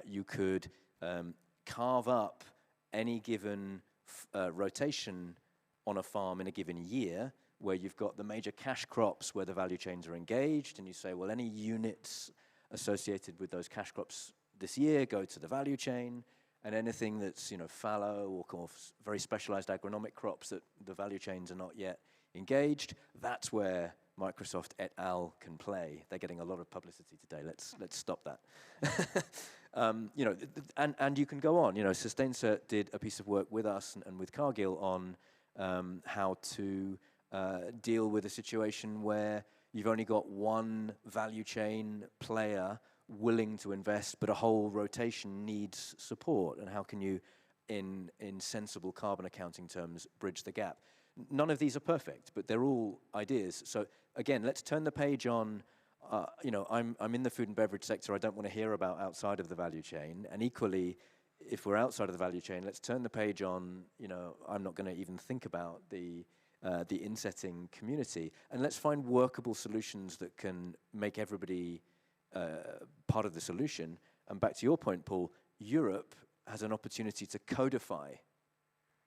You could carve up any given rotation on a farm in a given year where you've got the major cash crops where the value chains are engaged, and you say, well, any units associated with those cash crops this year go to the value chain, and anything that's, you know, fallow or very specialized agronomic crops that the value chains are not yet engaged, that's where Microsoft et al. Can play. They're getting a lot of publicity today. Let's stop that. You know, and you can go on. You know, SustainCert did a piece of work with us and with Cargill on how to deal with a situation where you've only got one value chain player willing to invest, but a whole rotation needs support? And how can you, in sensible carbon accounting terms, bridge the gap? None of these are perfect, but they're all ideas. So again, let's turn the page on. You know, I'm in the food and beverage sector. I don't want to hear about outside of the value chain. And equally, if we're outside of the value chain, let's turn the page on. You know, I'm not going to even think about the insetting community, and let's find workable solutions that can make everybody part of the solution. And back to your point, Paul, Europe has an opportunity to codify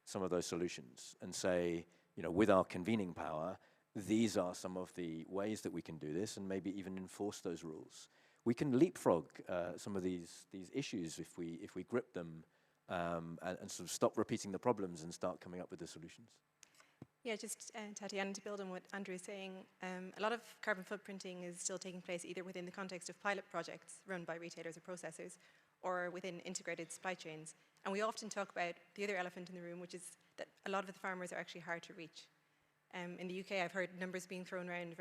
some of those solutions and say, you know, with our convening power, these are some of the ways that we can do this, and maybe even enforce those rules. We can leapfrog some of these issues if we grip them and sort of stop repeating the problems and start coming up with the solutions. Yeah, just Tatiana, to build on what Andrew is saying, a lot of carbon footprinting is still taking place either within the context of pilot projects run by retailers or processors, or within integrated supply chains. And we often talk about the other elephant in the room, which is that a lot of the farmers are actually hard to reach. In the UK, I've heard numbers being thrown around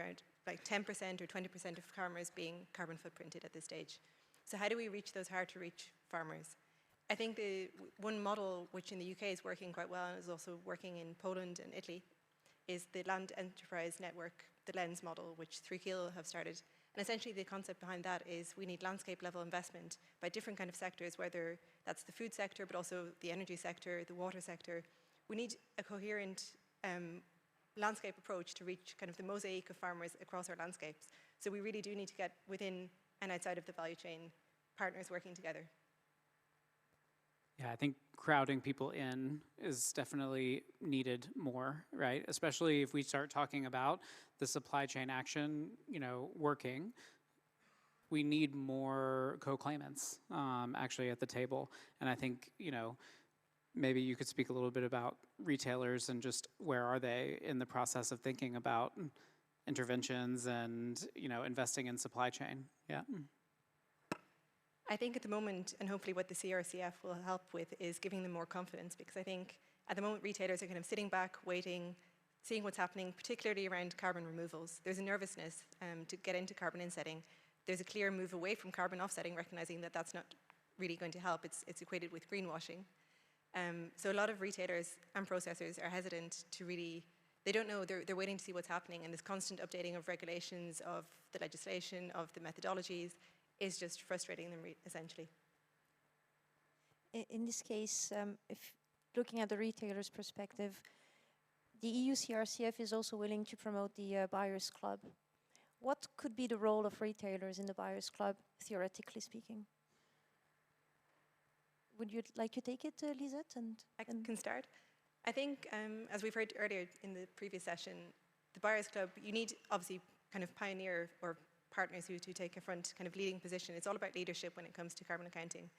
like 10% or 20% of farmers being carbon footprinted at this stage. So how do we reach those hard to reach farmers? I think the one model which in the UK is working quite well and is also working in Poland and Italy is the Land Enterprise Network, the LENS model, which 3Keel have started. And essentially the concept behind that is we need landscape level investment by different kind of sectors, whether that's the food sector, but also the energy sector, the water sector. We need a coherent landscape approach to reach kind of the mosaic of farmers across our landscapes. So we really do need to get within and outside of the value chain partners working together. Yeah, I think crowding people in is definitely needed more, right? Especially if we start talking about the supply chain action, you know, working. We need more co-claimants actually at the table. And I think, you know, maybe you could speak a little bit about retailers and just where are they in the process of thinking about interventions and, you know, investing in supply chain. Yeah. I think at the moment, and hopefully what the CRCF will help with, is giving them more confidence, because I think at the moment retailers are kind of sitting back, waiting, seeing what's happening, particularly around carbon removals. There's a nervousness to get into carbon insetting. There's a clear move away from carbon offsetting, recognizing that that's not really going to help. It's equated with greenwashing. So a lot of retailers and processors are hesitant to really, they don't know, they're waiting to see what's happening, and this constant updating of regulations, of the legislation, of the methodologies, is just frustrating them, essentially. In this case, if looking at the retailer's perspective, the EU CRCF is also willing to promote the Buyers Club. What could be the role of retailers in the Buyers Club, theoretically speaking? Would you like to take it, Lisette? I can start. I think, as we've heard earlier in the previous session, the Buyers Club, you need obviously kind of pioneer or partners who take a front kind of leading position. It's all about leadership when it comes to carbon accounting.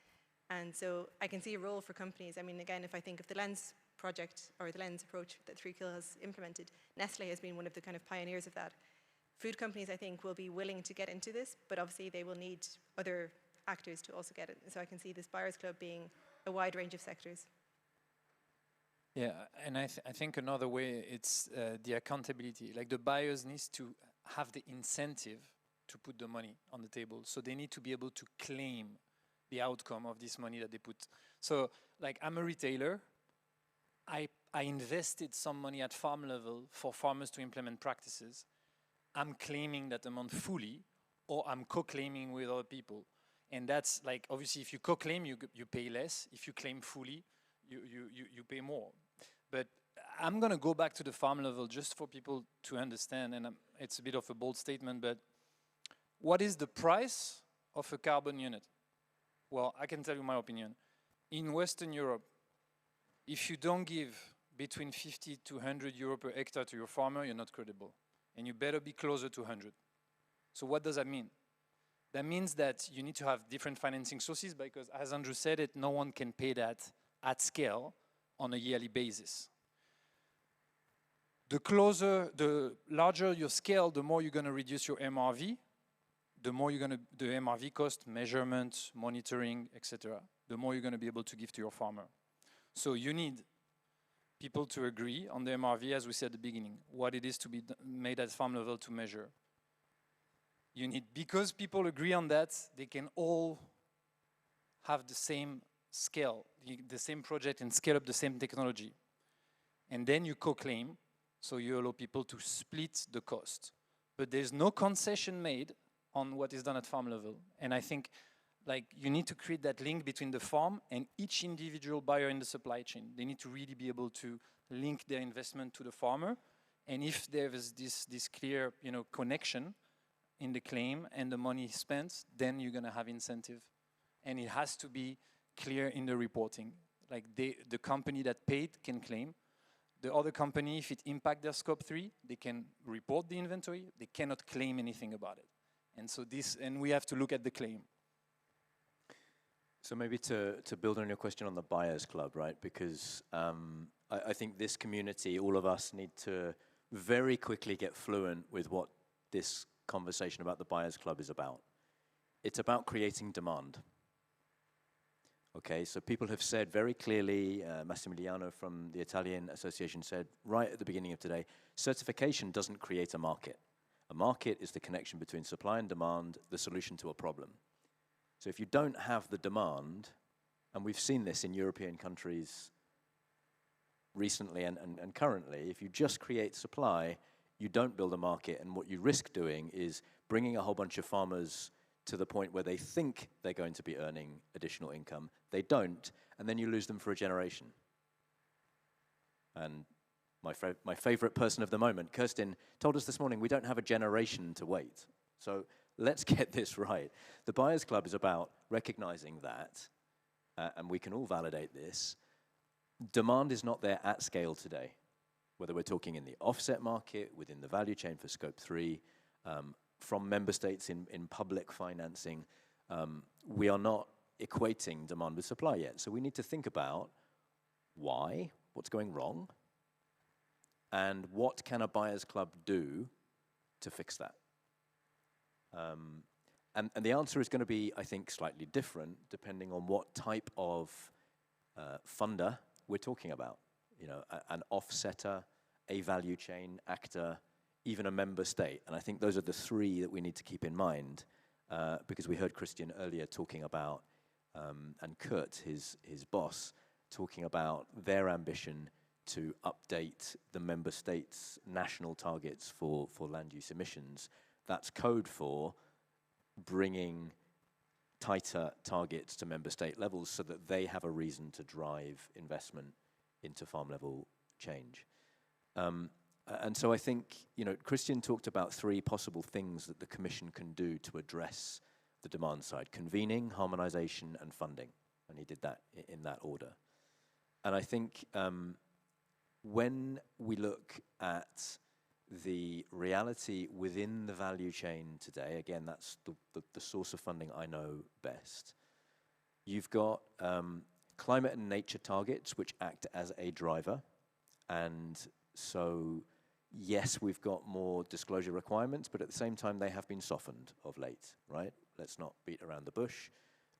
And so I can see a role for companies. I mean, again, if I think of the LENS project or the LENS approach that 3Keel has implemented, Nestle has been one of the kind of pioneers of that. Food companies, I think, will be willing to get into this, but obviously they will need other actors to also get it. So I can see this Buyers Club being a wide range of sectors. Yeah, and I think another way, it's the accountability. Like the buyers need to have the incentive to put the money on the table. So they need to be able to claim the outcome of this money that they put. So like I'm a retailer, I invested some money at farm level for farmers to implement practices. I'm claiming that amount fully, or I'm co-claiming with other people. And that's like, obviously if you co-claim, you pay less. If you claim fully, you pay more. But I'm gonna go back to the farm level just for people to understand, and it's a bit of a bold statement, but what is the price of a carbon unit? Well, I can tell you my opinion. In Western Europe, if you don't give between 50 to 100 euro per hectare to your farmer, you're not credible. And you better be closer to 100. So what does that mean? That means that you need to have different financing sources, because as Andrew said it, no one can pay that at scale on a yearly basis. The larger your scale, the more you're gonna reduce your MRV, the more the MRV cost, measurement, monitoring, etc., the more you're gonna be able to give to your farmer. So you need people to agree on the MRV, as we said at the beginning, what it is to be made at farm level to measure. You need, because people agree on that, they can all have the same scale, the same project and scale up the same technology. And then you co-claim, so you allow people to split the cost. But there's no concession made on what is done at farm level. And I think like you need to create that link between the farm and each individual buyer in the supply chain. They need to really be able to link their investment to the farmer. And if there is this clear, connection in the claim and the money spent, then you're gonna have incentive. And it has to be clear in the reporting. Like the company that paid can claim. The other company, if it impacts their scope 3, they can report the inventory. They cannot claim anything about it. And so and we have to look at the claim. So maybe to build on your question on the Buyers Club, right? Because I think this community, all of us need to very quickly get fluent with what this conversation about the Buyers Club is about. It's about creating demand. Okay, so people have said very clearly, Massimiliano from the Italian Association said right at the beginning of today, certification doesn't create a market. A market is the connection between supply and demand, the solution to a problem. So if you don't have the demand, and we've seen this in European countries recently and currently, if you just create supply, you don't build a market, and what you risk doing is bringing a whole bunch of farmers to the point where they think they're going to be earning additional income. They don't, and then you lose them for a generation. And my favorite person of the moment, Kirsten, told us this morning, we don't have a generation to wait. So let's get this right. The Buyers Club is about recognizing that, and we can all validate this. Demand is not there at scale today, whether we're talking in the offset market, within the value chain for scope 3, from member states in public financing. We are not equating demand with supply yet. So we need to think about why, what's going wrong, and what can a Buyers Club do to fix that. And the answer is going to be, I think, slightly different depending on what type of funder we're talking about. An offsetter, a value chain actor, even a member state. And I think those are the three that we need to keep in mind because we heard Christian earlier talking about, and Kurt, his boss, talking about their ambition to update the member states' national targets for land use emissions. That's code for bringing tighter targets to member state levels so that they have a reason to drive investment into farm level change. And so I think, Christian talked about 3 possible things that the Commission can do to address the demand side: convening, harmonization, and funding. And he did that in that order. And I think when we look at the reality within the value chain today, again, that's the source of funding I know best. You've got climate and nature targets, which act as a driver. And so, yes, we've got more disclosure requirements, but at the same time, they have been softened of late, right? Let's not beat around the bush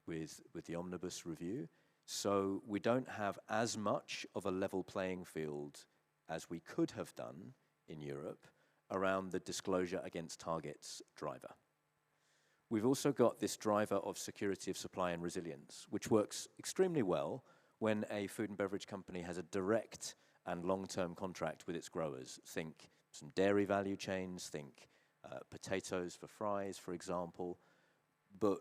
with the omnibus review. So we don't have as much of a level playing field as we could have done in Europe around the disclosure against targets driver. We've also got this driver of security of supply and resilience, which works extremely well when a food and beverage company has a direct and long-term contract with its growers. Think some dairy value chains, think potatoes for fries, for example. But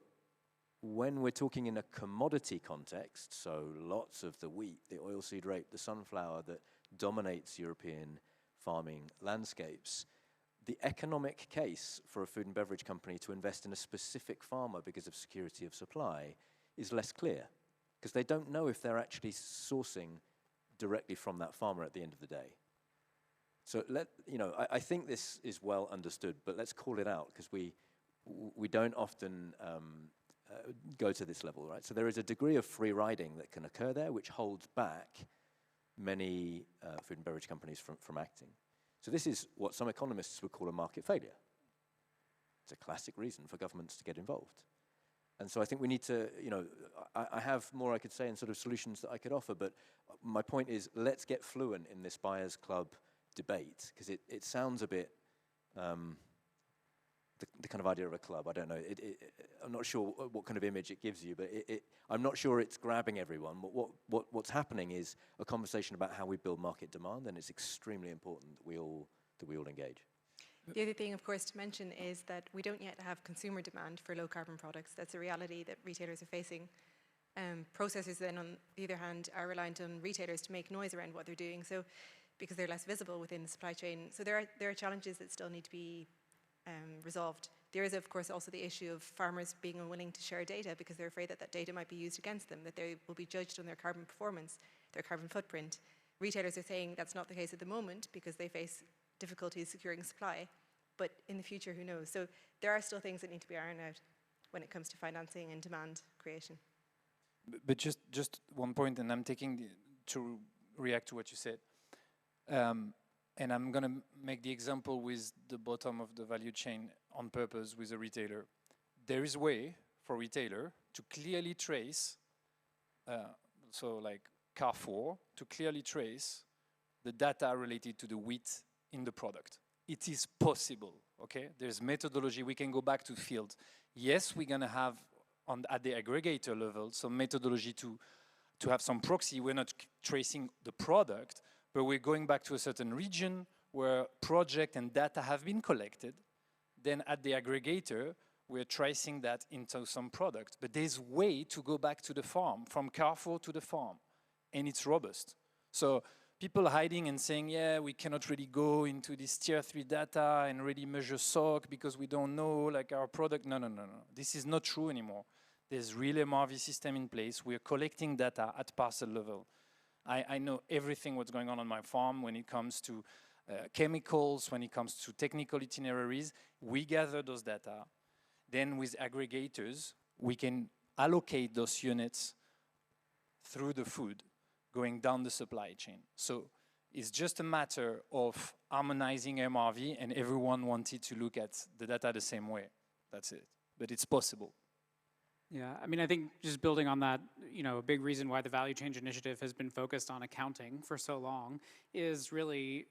when we're talking in a commodity context, so lots of the wheat, the oilseed rape, the sunflower that dominates European farming landscapes, the economic case for a food and beverage company to invest in a specific farmer because of security of supply is less clear, because they don't know if they're actually sourcing directly from that farmer at the end of the day. So I think this is well understood, but let's call it out, because we don't often go to this level, right? So there is a degree of free riding that can occur there, which holds back many food and beverage companies from acting. So this is what some economists would call a market failure. It's a classic reason for governments to get involved. And so I think we need to, I have more I could say and sort of solutions that I could offer, but my point is, let's get fluent in this buyers club debate, because it sounds a bit the kind of idea of a club. I don't know. I'm not sure what kind of image it gives you, but I'm not sure it's grabbing everyone. What's happening is a conversation about how we build market demand, and it's extremely important that we all engage. The other thing, of course, to mention is that we don't yet have consumer demand for low carbon products. That's a reality that retailers are facing. Processors then, on the other hand, are reliant on retailers to make noise around what they're doing, so because they're less visible within the supply chain. So there are challenges that still need to be resolved. There is, of course, also the issue of farmers being unwilling to share data because they're afraid that that data might be used against them, that they will be judged on their carbon performance, their carbon footprint. Retailers are saying that's not the case at the moment because they face difficulties securing supply, but in the future, who knows? So there are still things that need to be ironed out when it comes to financing and demand creation. But just one point, and I'm taking to react to what you said. And I'm going to make the example with the bottom of the value chain on purpose with a retailer. There is a way for a retailer to clearly trace, so like Carrefour, to clearly trace the data related to the wheat in the product. It is possible, okay? There's methodology. We can go back to field. Yes, we're going to have at the aggregator level some methodology to have some proxy. We're not tracing the product, but we're going back to a certain region where project and data have been collected. Then at the aggregator, we're tracing that into some product. But there's a way to go back to the farm, from Carrefour to the farm, and it's robust. So people hiding and saying, yeah, we cannot really go into this tier 3 data and really measure SOC because we don't know like our product. No. This is not true anymore. There's really a MRV system in place. We're collecting data at parcel level. I know everything what's going on my farm when it comes to chemicals, when it comes to technical itineraries. We gather those data. Then with aggregators, we can allocate those units through the food, going down the supply chain. So it's just a matter of harmonizing MRV, and everyone wanted to look at the data the same way. That's it. But it's possible. Yeah, I mean, I think just building on that, a big reason why the Value Change Initiative has been focused on accounting for so long is really,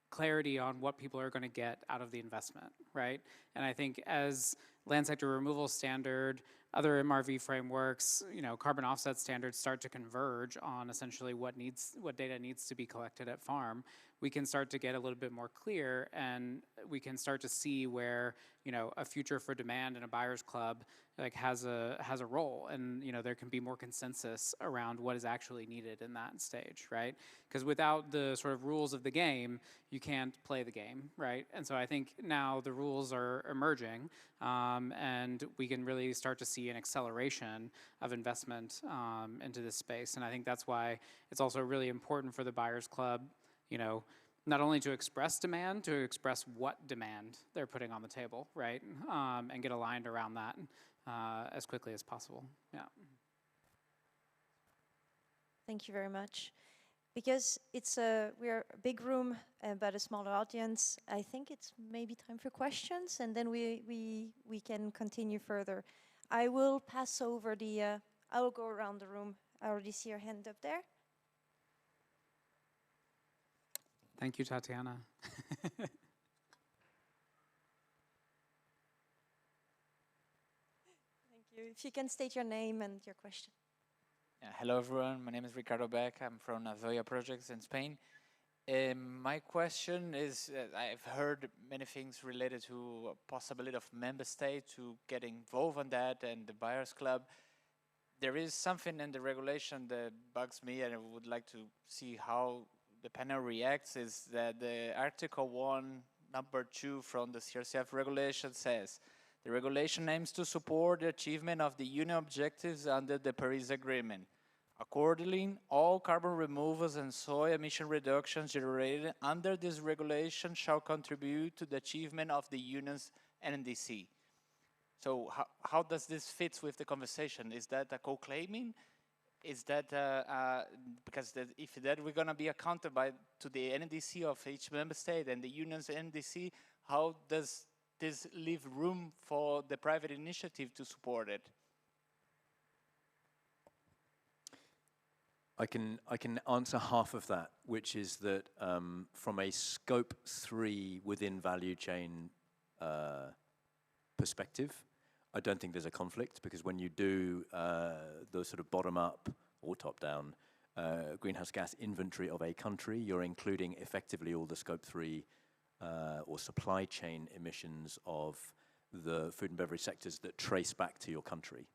clarity on what people are going to get out of the investment, right? And I think as land sector removal standard, other MRV frameworks, carbon offset standards start to converge on essentially what data needs to be collected at farm, we can start to get a little bit more clear, and we can start to see where, a future for demand in a buyer's club has a role, and there can be more consensus around what is actually needed in that stage, right? Because without the sort of rules of the game, you can't play the game, right? And so I think now the rules are emerging, and we can really start to see an acceleration of investment into this space. And I think that's why it's also really important for the buyer's club, not only to express demand, to express what demand they're putting on the table, right? And get aligned around that as quickly as possible. Yeah. Thank you very much. Because we're a big room but a smaller audience, I think it's maybe time for questions, and then we can continue further. I will pass over I will go around the room. I already see your hand up there. Thank you, Tatiana. Thank you. If you can state your name and your question. Hello everyone, my name is Ricardo Beck. I'm from Verra projects in Spain. My question is, I've heard many things related to a possibility of member states to get involved in that and the buyers club. There is something in the regulation that bugs me, and I would like to see how the panel reacts, is that the Article 1, number 2 from the CRCF regulation says, the regulation aims to support the achievement of the Union objectives under the Paris Agreement. Accordingly, all carbon removals and soil emission reductions generated under this regulation shall contribute to the achievement of the Union's NDC. So how does this fit with the conversation? Is that a co-claiming? Is that, because if that we're going to be accountable to the NDC of each member state and the Union's NDC, how does this leave room for the private initiative to support it? I can answer half of that, which is that from a scope 3 within value chain perspective, I don't think there's a conflict, because when you do the sort of bottom-up or top-down greenhouse gas inventory of a country, you're including effectively all the scope 3 or supply chain emissions of the food and beverage sectors that trace back to your country.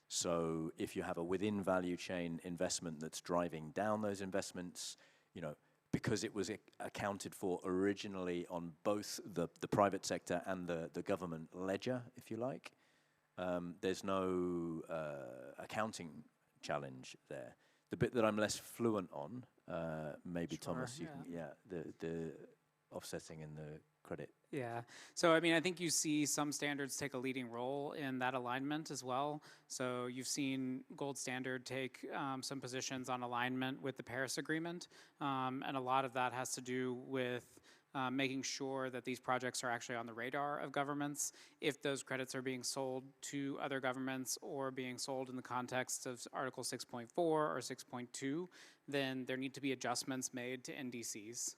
So if you have a within value chain investment that's driving down those investments, you know, because it was accounted for originally on both the private sector and the government ledger, if you like, there's no accounting challenge there. The bit that I'm less fluent on, maybe Sure, Thomas, you can, the offsetting and the credit. Yeah, so I mean, I think you see some standards take a leading role in that alignment as well. So you've seen Gold Standard take some positions on alignment with the Paris Agreement, and a lot of that has to do with making sure that these projects are actually on the radar of governments. If those credits are being sold to other governments or being sold in the context of Article 6.4 or 6.2, then there need to be adjustments made to NDCs.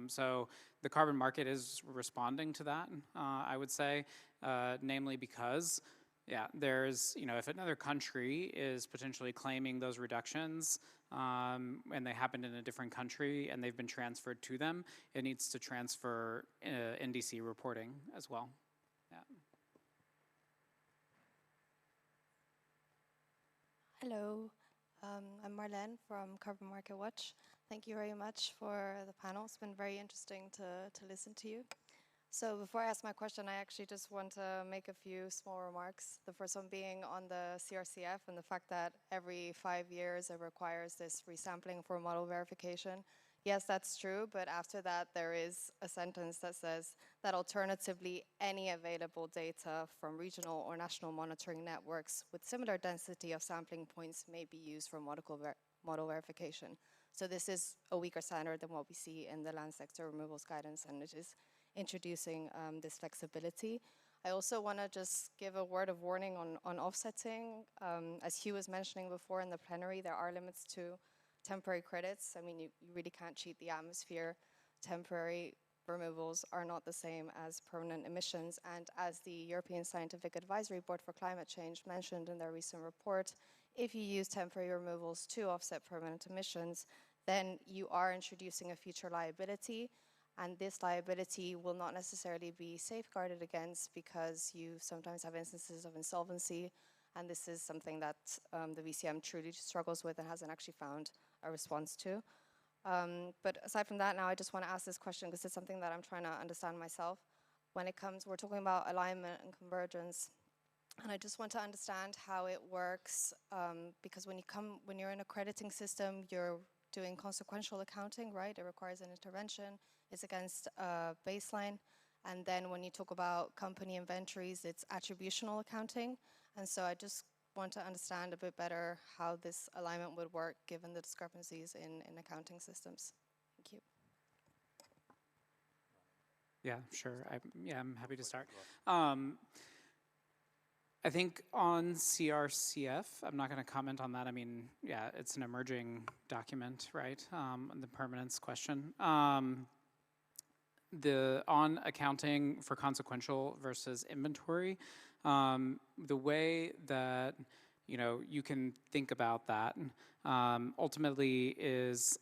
So the carbon market is responding to that, I would say, namely because, yeah, there's, you know, if another country is potentially claiming those reductions and they happened in a different country and they've been transferred to them, it needs to transfer NDC reporting as well. Yeah. Hello, I'm Marlene from Carbon Market Watch. Thank you very much for the panel. It's been very interesting to listen to you. So before I ask my question, I actually just want to make a few small remarks. The first one being on the CRCF and the fact that every 5 years it requires this resampling for model verification. Yes, that's true, but after that there is a sentence that says that alternatively any available data from regional or national monitoring networks with similar density of sampling points may be used for model verification. So this is a weaker standard than what we see in the land sector removals guidance, and it is introducing this flexibility. I also want to just give a word of warning on offsetting. As Hugh was mentioning before in the plenary, there are limits to temporary credits. I mean, you really can't cheat the atmosphere. Temporary removals are not the same as permanent emissions. And as the European Scientific Advisory Board for Climate Change mentioned in their recent report, if you use temporary removals to offset permanent emissions, then you are introducing a future liability. And this liability will not necessarily be safeguarded against because you sometimes have instances of insolvency. And this is something that the VCM truly struggles with and hasn't actually found a response to. But aside from that, now I just want to ask this question because it's something that I'm trying to understand myself. When it comes, we're talking about alignment and convergence. And I just want to understand how it works because when you're in a crediting system, you're doing consequential accounting, right? It requires an intervention. It's against a baseline. And then when you talk about company inventories, it's attributional accounting. And so I just want to understand a bit better how this alignment would work given the discrepancies in accounting systems. Thank you. Yeah, sure. I'm happy to start. I think on CRCF, I'm not going to comment on that. I mean, yeah, it's an emerging document, right? The permanence question. On accounting for consequential versus inventory, the way that you can think about that ultimately is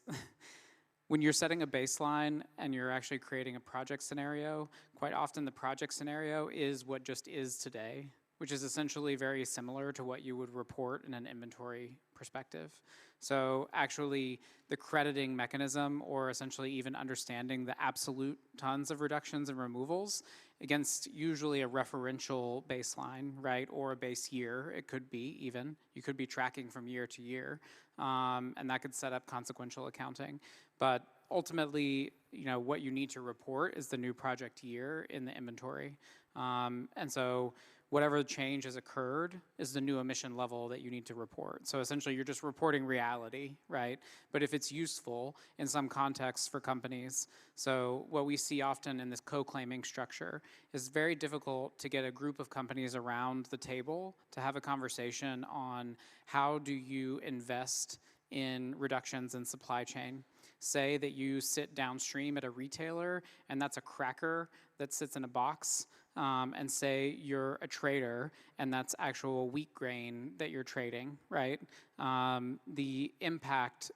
when you're setting a baseline and you're actually creating a project scenario, quite often the project scenario is what just is today, which is essentially very similar to what you would report in an inventory perspective. So actually the crediting mechanism, or essentially even understanding the absolute tons of reductions and removals against usually a referential baseline, right, or a base year, it could be even. You could be tracking from year to year, and that could set up consequential accounting. But ultimately, what you need to report is the new project year in the inventory. And so whatever change has occurred is the new emission level that you need to report. So essentially you're just reporting reality, right? But if it's useful in some contexts for companies, so what we see often in this co-claiming structure is very difficult to get a group of companies around the table to have a conversation on how do you invest in reductions in supply chain. Say that you sit downstream at a retailer and that's a cracker that sits in a box, and say you're a trader and that's actual wheat grain that you're trading, right? The impact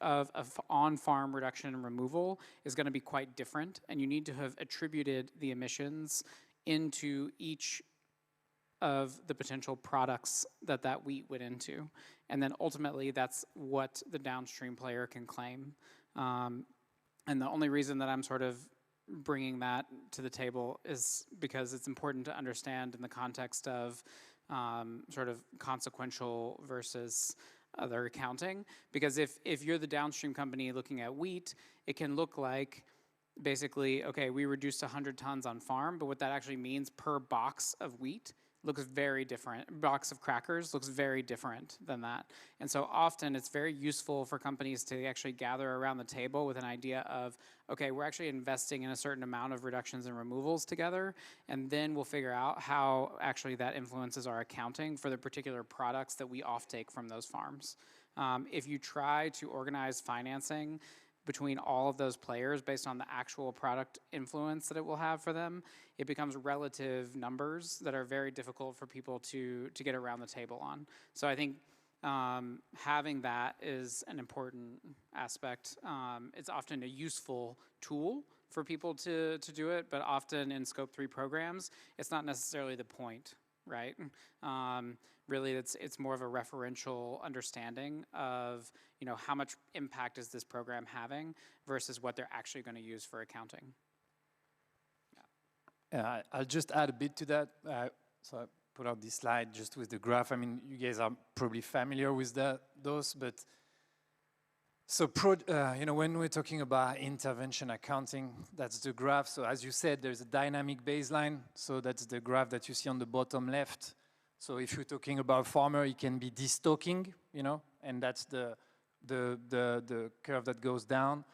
of on-farm reduction and removal is going to be quite different, and you need to have attributed the emissions into each of the potential products that that wheat went into. And then ultimately that's what the downstream player can claim. And the only reason that I'm sort of bringing that to the table is because it's important to understand in the context of sort of consequential versus other accounting. Because if you're the downstream company looking at wheat, it can look like basically, okay, we reduced 100 tons on farm, but what that actually means per box of wheat looks very different. Box of crackers looks very different than that. And so often it's very useful for companies to actually gather around the table with an idea of, okay, we're actually investing in a certain amount of reductions and removals together, and then we'll figure out how actually that influences our accounting for the particular products that we offtake from those farms. If you try to organize financing between all of those players based on the actual product influence that it will have for them, it becomes relative numbers that are very difficult for people to get around the table on. So I think having that is an important aspect. It's often a useful tool for people to do it, but often in Scope 3 programs, it's not necessarily the point, right? Really, it's more of a referential understanding of, you know, how much impact is this program having versus what they're actually going to use for accounting. Yeah, I'll just add a bit to that. So I put out this slide just with the graph. I mean, you guys are probably familiar with those, but so you know, when we're talking about intervention accounting, that's the graph. So as you said, there's a dynamic baseline. So that's the graph that you see on the bottom left. So if you're talking about farmer, it can be destocking, you know, and that's the curve that goes down.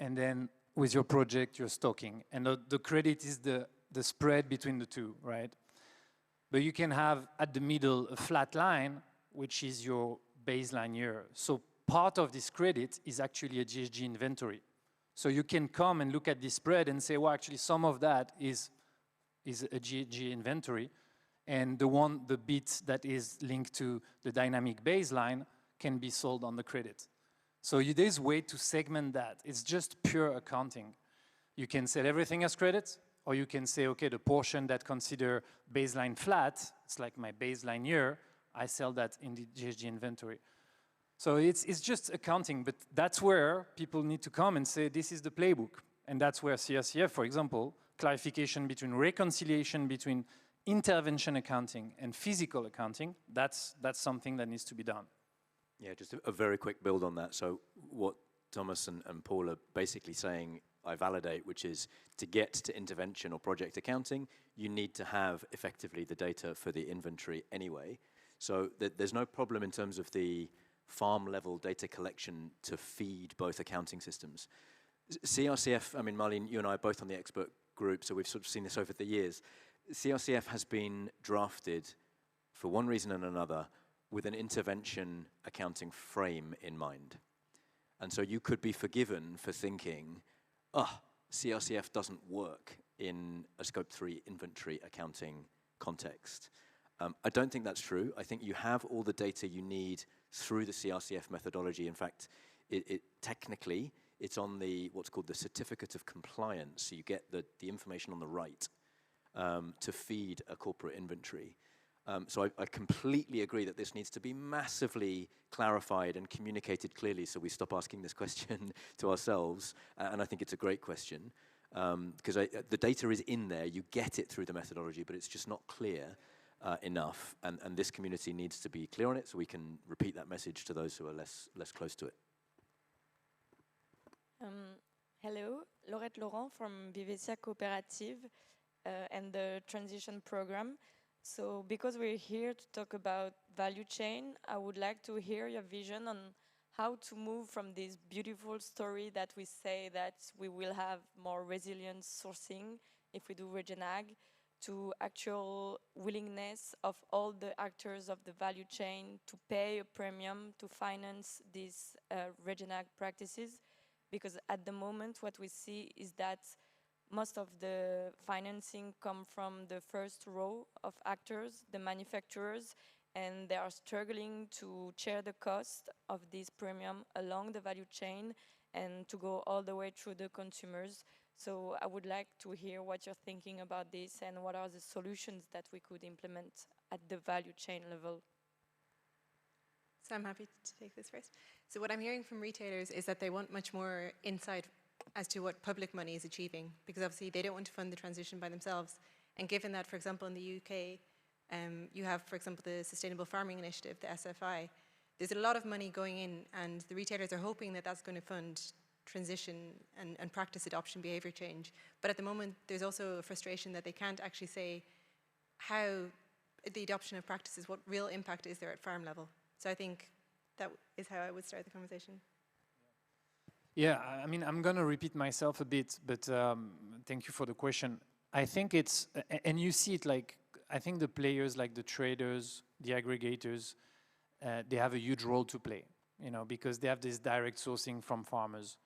And then with your project, you're stocking. And the credit is the spread between the two, right? But you can have at the middle a flat line, which is your baseline year. So part of this credit is actually a GHG inventory. So you can come and look at this spread and say, well, actually some of that is a GHG inventory. And the bit that is linked to the dynamic baseline can be sold on the credit. So there's a way to segment that. It's just pure accounting. You can sell everything as credit, or you can say, okay, the portion that consider baseline flat, it's like my baseline year, I sell that in the GHG inventory. So it's just accounting, but that's where people need to come and say, this is the playbook. And that's where CRCF, for example, clarification between reconciliation between intervention accounting and physical accounting, that's something that needs to be done. Yeah, just a very quick build on that. So what Thomas and Paul are basically saying, I validate, which is to get to intervention or project accounting, you need to have effectively the data for the inventory anyway. So there's no problem in terms of the farm level data collection to feed both accounting systems. CRCF, I mean, Marlene, you and I are both on the expert group, so we've sort of seen this over the years. CRCF has been drafted for one reason and another with an intervention accounting frame in mind. And so you could be forgiven for thinking, CRCF doesn't work in a Scope 3 inventory accounting context. I don't think that's true. I think you have all the data you need through the CRCF methodology. In fact, technically, it's on what's called the certificate of compliance. So you get the information on the right to feed a corporate inventory. So I completely agree that this needs to be massively clarified and communicated clearly so we stop asking this question to ourselves. And I think it's a great question because the data is in there. You get it through the methodology, but it's just not clear enough. And this community needs to be clear on it so we can repeat that message to those who are less close to it. Hello, Laurette Laurent from Vivesia Cooperative and the transition program. So because we're here to talk about value chain, I would like to hear your vision on how to move from this beautiful story that we say that we will have more resilient sourcing if we do regenag, to actual willingness of all the actors of the value chain to pay a premium to finance these regenag practices. Because at the moment what we see is that most of the financing come from the first row of actors, the manufacturers, and they are struggling to share the cost of this premium along the value chain and to go all the way through the consumers. So I would like to hear what you're thinking about this and what are the solutions that we could implement at the value chain level. So I'm happy to take this first. So what I'm hearing from retailers is that they want much more insight as to what public money is achieving, because obviously they don't want to fund the transition by themselves. And given that, for example, in the UK, you have, for example, the Sustainable Farming Initiative, the SFI, there's a lot of money going in, and the retailers are hoping that that's going to fund transition and practice adoption behavior change. But at the moment, there's also a frustration that they can't actually say how the adoption of practices, what real impact is there at farm level. So I think that is how I would start the conversation. Yeah, I mean, I'm going to repeat myself a bit, but thank you for the question. I think it's, and you see it like, I think the players like the traders, the aggregators, they have a huge role to play, you know, because they have this direct sourcing from farmers.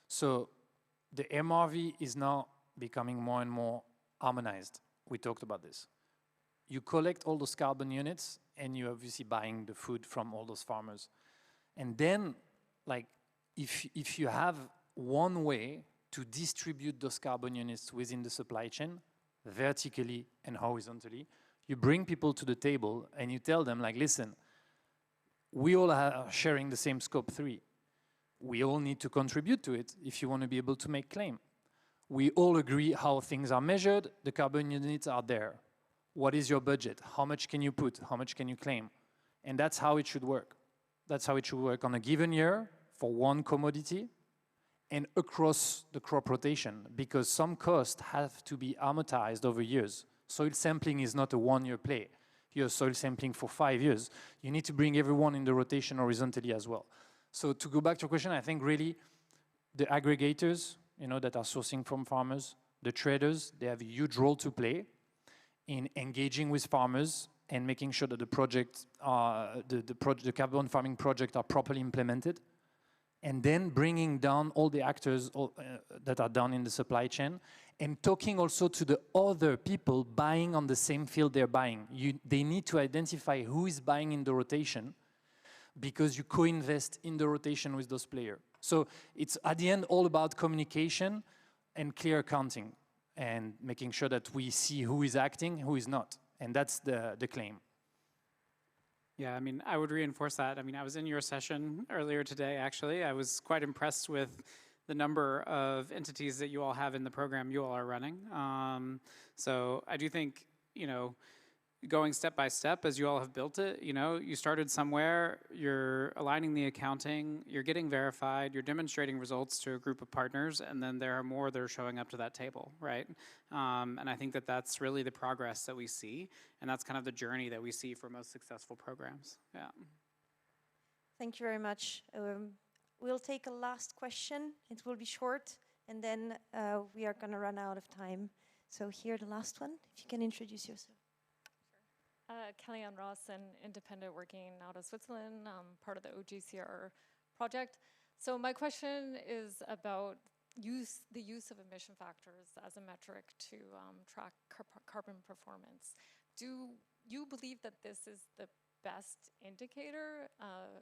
So the MRV is now becoming more and more harmonized. We talked about this. You collect all those carbon units and you're obviously buying the food from all those farmers. And then, like, if you have one way to distribute those carbon units within the supply chain, vertically and horizontally, you bring people to the table and you tell them, like, listen, we all are sharing the same scope 3. We all need to contribute to it if you want to be able to make claim. We all agree how things are measured, the carbon units are there. What is your budget? How much can you put? How much can you claim? And that's how it should work. That's how it should work on a given year for one commodity and across the crop rotation, because some costs have to be amortized over years. Soil sampling is not a one-year play. You're soil sampling for 5 years. You need to bring everyone in the rotation horizontally as well. So to go back to your question, I think really the aggregators, you know, that are sourcing from farmers, the traders, they have a huge role to play in engaging with farmers and making sure that the project, the carbon farming project are properly implemented, and then bringing down all the actors that are down in the supply chain, and talking also to the other people buying on the same field they're buying. They need to identify who is buying in the rotation, because you co-invest in the rotation with those players. So it's at the end all about communication and clear accounting, and making sure that we see who is acting, who is not. And that's the claim. Yeah, I mean, I would reinforce that. I mean, I was in your session earlier today, actually. I was quite impressed with the number of entities that you all have in the program you all are running. So I do think, you know, going step by step as you all have built it, you know, you started somewhere, you're aligning the accounting, you're getting verified, you're demonstrating results to a group of partners, and then there are more that are showing up to that table, right? And I think that that's really the progress that we see, and that's kind of the journey that we see for most successful programs, yeah. Thank you very much. We'll take a last question. It will be short, and then we are going to run out of time. So here, the last one, if you can introduce yourself. Kellyanne Ross, an independent working out of Switzerland, part of the OGCR project. So my question is about the use of emission factors as a metric to track carbon performance. Do you believe that this is the best indicator?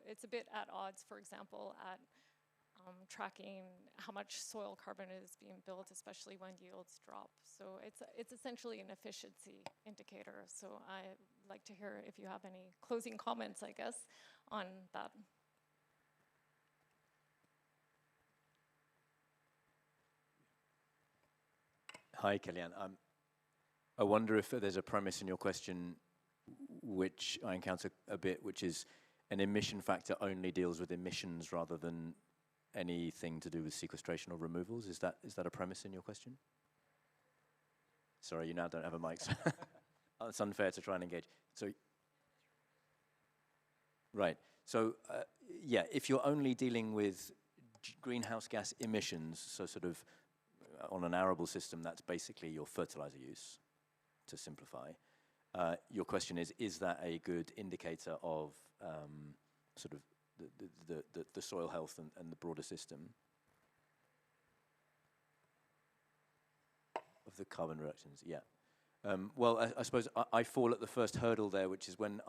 It's a bit at odds, for example, at tracking how much soil carbon is being built, especially when yields drop. So it's essentially an efficiency indicator. So I'd like to hear if you have any closing comments, I guess, on that. Hi, Kellyanne. I wonder if there's a premise in your question which I encounter a bit, which is an emission factor only deals with emissions rather than anything to do with sequestration or removals. Is that a premise in your question? Sorry, you now don't have a mic. So it's unfair to try and engage. So, right. So, yeah, if you're only dealing with greenhouse gas emissions, so sort of on an arable system, that's basically your fertilizer use, to simplify. Your question is that a good indicator of sort of the soil health and the broader system of the carbon reductions? Yeah. Well, I suppose I fall at the first hurdle there, which is when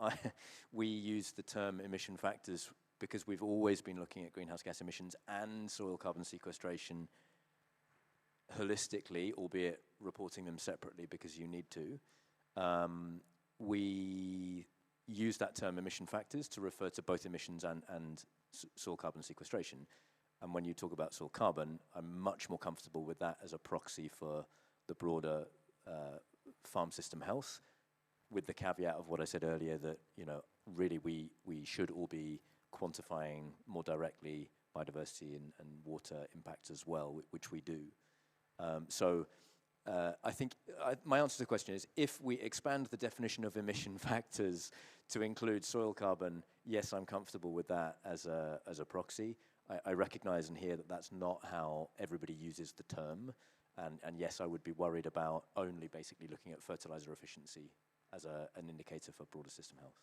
we use the term emission factors, because we've always been looking at greenhouse gas emissions and soil carbon sequestration holistically, albeit reporting them separately because you need to. We use that term emission factors to refer to both emissions and soil carbon sequestration. And when you talk about soil carbon, I'm much more comfortable with that as a proxy for the broader farm system health, with the caveat of what I said earlier, that, you know, really we should all be quantifying more directly biodiversity and water impacts as well, which we do. I think my answer to the question is, if we expand the definition of emission factors to include soil carbon, yes, I'm comfortable with that as a proxy. I recognize and hear that that's not how everybody uses the term. And yes, I would be worried about only basically looking at fertilizer efficiency as an indicator for broader system health.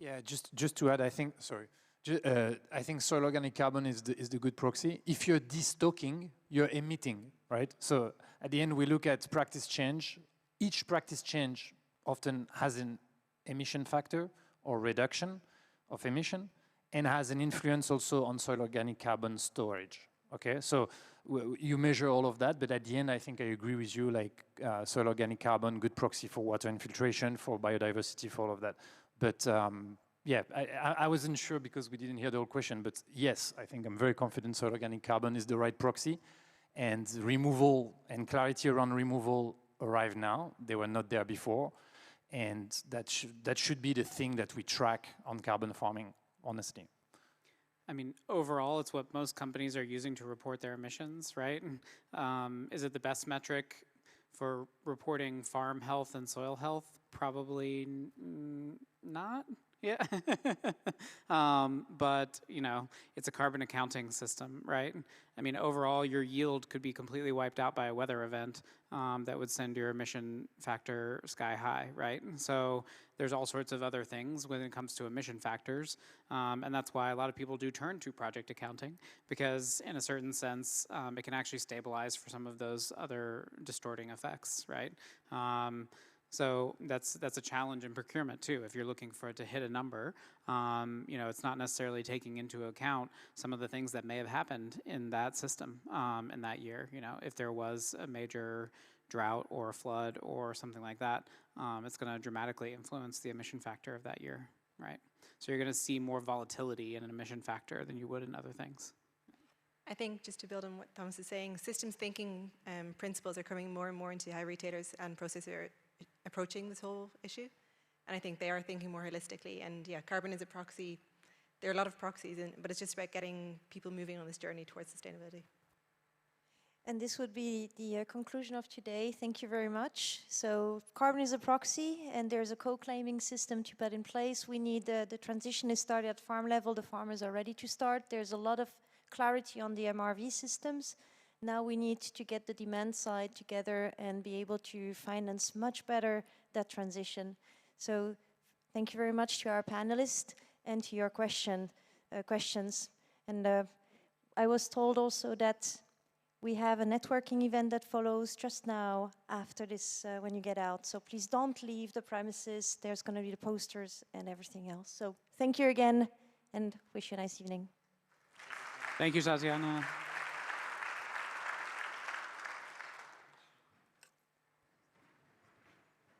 Yeah, just to add, I think, sorry, I think soil organic carbon is the good proxy. If you're destocking, you're emitting, right? So at the end, we look at practice change. Each practice change often has an emission factor or reduction of emission, and has an influence also on soil organic carbon storage. Okay, so you measure all of that, but at the end, I think I agree with you, like soil organic carbon, good proxy for water infiltration, for biodiversity, for all of that. But yeah, I wasn't sure because we didn't hear the whole question, but yes, I think I'm very confident soil organic carbon is the right proxy, and removal and clarity around removal arrive now. They were not there before, and that should be the thing that we track on carbon farming, honestly. I mean, overall, it's what most companies are using to report their emissions, right? Is it the best metric for reporting farm health and soil health? Probably not. Yeah. But, you know, it's a carbon accounting system, right? I mean, overall, your yield could be completely wiped out by a weather event that would send your emission factor sky high, right? So there's all sorts of other things when it comes to emission factors. And that's why a lot of people do turn to project accounting, because in a certain sense, it can actually stabilize for some of those other distorting effects, right? So that's a challenge in procurement too. If you're looking for it to hit a number, you know, it's not necessarily taking into account some of the things that may have happened in that system in that year. You know, if there was a major drought or a flood or something like that, it's going to dramatically influence the emission factor of that year, right? So you're going to see more volatility in an emission factor than you would in other things. I think, just to build on what Thomas is saying, systems thinking principles are coming more and more into how retailers and processors approaching this whole issue, and I think they are thinking more holistically. And yeah, carbon is a proxy. There are a lot of proxies, but it's just about getting people moving on this journey towards sustainability. And this would be the conclusion of today. Thank you very much. So carbon is a proxy, and there's a co-claiming system to put in place. We need the transition is started at farm level. The farmers are ready to start. There's a lot of clarity on the MRV systems. Now we need to get the demand side together and be able to finance much better that transition. So thank you very much to our panelists and to your questions. And I was told also that we have a networking event that follows just now after this when you get out. So please don't leave the premises. There's going to be the posters and everything else. So thank you again, and wish you a nice evening. Thank you, Tatiana.